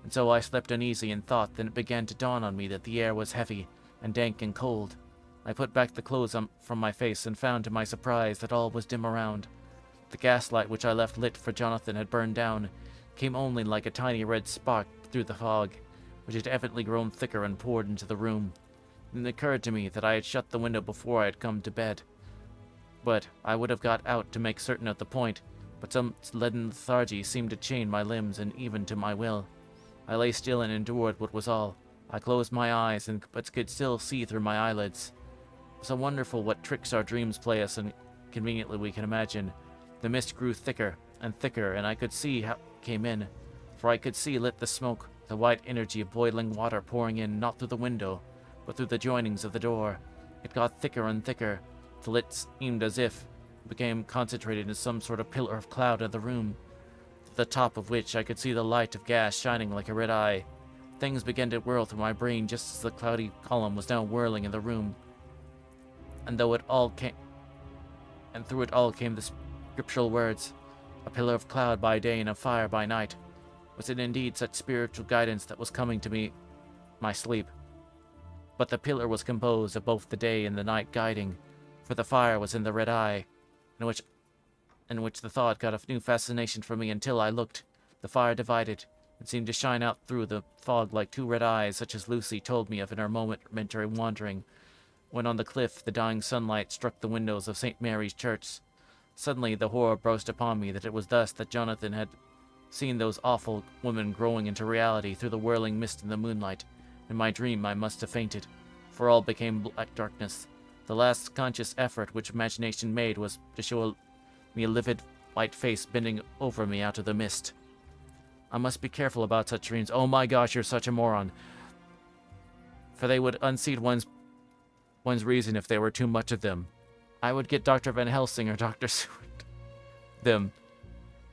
And so I slept uneasy and thought. Then it began to dawn on me that the air was heavy, and dank and cold. I put back the clothes from my face, and found to my surprise that all was dim around. The gaslight which I left lit for Jonathan had burned down, came only like a tiny red spark through the fog, which had evidently grown thicker and poured into the room. Then it occurred to me that I had shut the window before I had come to bed. But I would have got out to make certain of the point, but some leaden lethargy seemed to chain my limbs and even to my will. I lay still and endured what was all. I closed my eyes, but could still see through my eyelids. It was so wonderful what tricks our dreams play us, and conveniently we can imagine. The mist grew thicker, and I could see how it came in, for I could see lit the smoke, the white energy of boiling water pouring in not through the window, but through the joinings of the door. It got thicker and thicker, till it seemed as if it became concentrated in some sort of pillar of cloud in the room, at the top of which I could see the light of gas shining like a red eye. Things began to whirl through my brain just as the cloudy column was now whirling in the room, and through it all came the scriptural words, "A pillar of cloud by day and of fire by night." Was it indeed such spiritual guidance that was coming to me, my sleep? But the pillar was composed of both the day and the night guiding, for the fire was in the red eye, in which in which the thought got a new fascination for me until I looked. The fire divided and seemed to shine out through the fog like two red eyes, such as Lucy told me of in her momentary wandering, when on the cliff the dying sunlight struck the windows of St. Mary's Church. Suddenly the horror burst upon me that it was thus that Jonathan had seen those awful women growing into reality through the whirling mist in the moonlight. In my dream I must have fainted, for all became black darkness. The last conscious effort which imagination made was to show me a livid white face bending over me out of the mist. I must be careful about such dreams. Oh my gosh, you're such a moron. For they would unseat one's reason if there were too much of them. I would get Dr. Van Helsing or Dr. Seward. Them.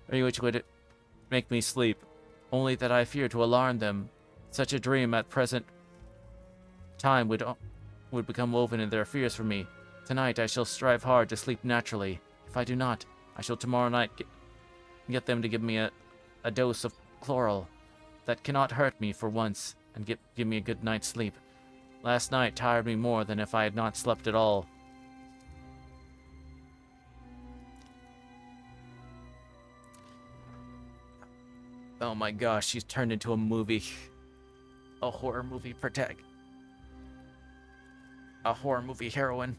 Which would make me sleep. Only that I fear to alarm them. Such a dream at present time would become woven in their fears for me. Tonight I shall strive hard to sleep naturally. If I do not, I shall tomorrow night get them to give me a dose of chloral that cannot hurt me for once and give me a good night's sleep. Last night tired me more than if I had not slept at all. Oh my gosh, she's turned into a movie. A horror movie a horror movie heroine.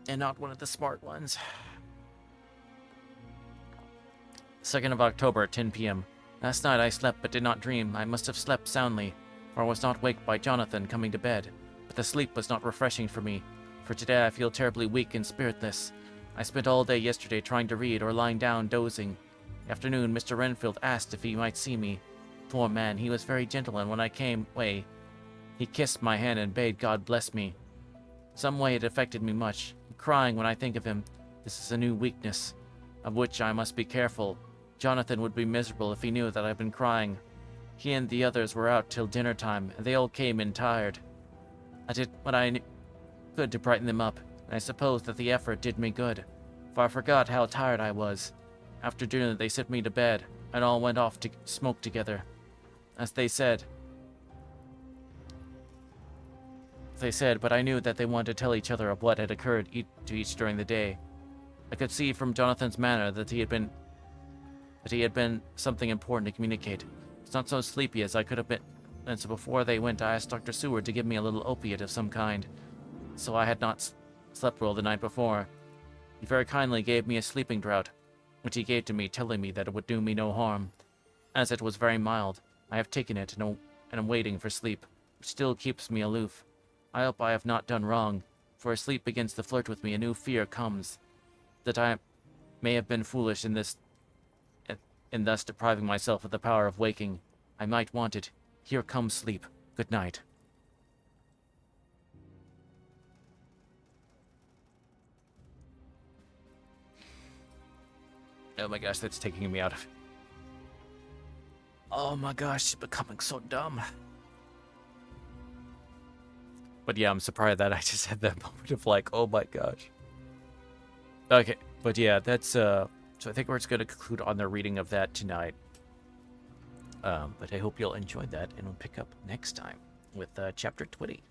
And not one of the smart ones. 2nd of October at 10 p.m. Last night I slept but did not dream. I must have slept soundly, for I was not waked by Jonathan coming to bed. But the sleep was not refreshing for me, for today I feel terribly weak and spiritless. I spent all day yesterday trying to read or lying down dozing. Afternoon, Mr. Renfield asked if he might see me. Poor man, he was very gentle, and when I came away, he kissed my hand and bade God bless me. Some way it affected me much. I'm crying when I think of him. This is a new weakness, of which I must be careful. Jonathan would be miserable if he knew that I've been crying. He and the others were out till dinner time, and they all came in tired. I did what I could to brighten them up, and I suppose that the effort did me good, for I forgot how tired I was. After dinner they sent me to bed, and all went off to smoke together. As they said, but I knew that they wanted to tell each other of what had occurred to each during the day. I could see from Jonathan's manner that he had been something important to communicate. It's not so sleepy as I could have been, and so before they went I asked Dr. Seward to give me a little opiate of some kind, so I had not slept well the night before. He very kindly gave me a sleeping draught, which he gave to me, telling me that it would do me no harm. As it was very mild, I have taken it and am waiting for sleep, which still keeps me aloof. I hope I have not done wrong, for as sleep begins to flirt with me, a new fear comes, that I may have been foolish in thus depriving myself of the power of waking. I might want it. Here comes sleep. Good night. Oh my gosh, that's taking me out of... Oh my gosh, she's becoming so dumb. But yeah, I'm surprised that I just had that moment of like, oh my gosh. Okay, but yeah, that's, so I think we're just going to conclude on the reading of that tonight. But I hope you'll enjoy that, and we'll pick up next time with chapter 20.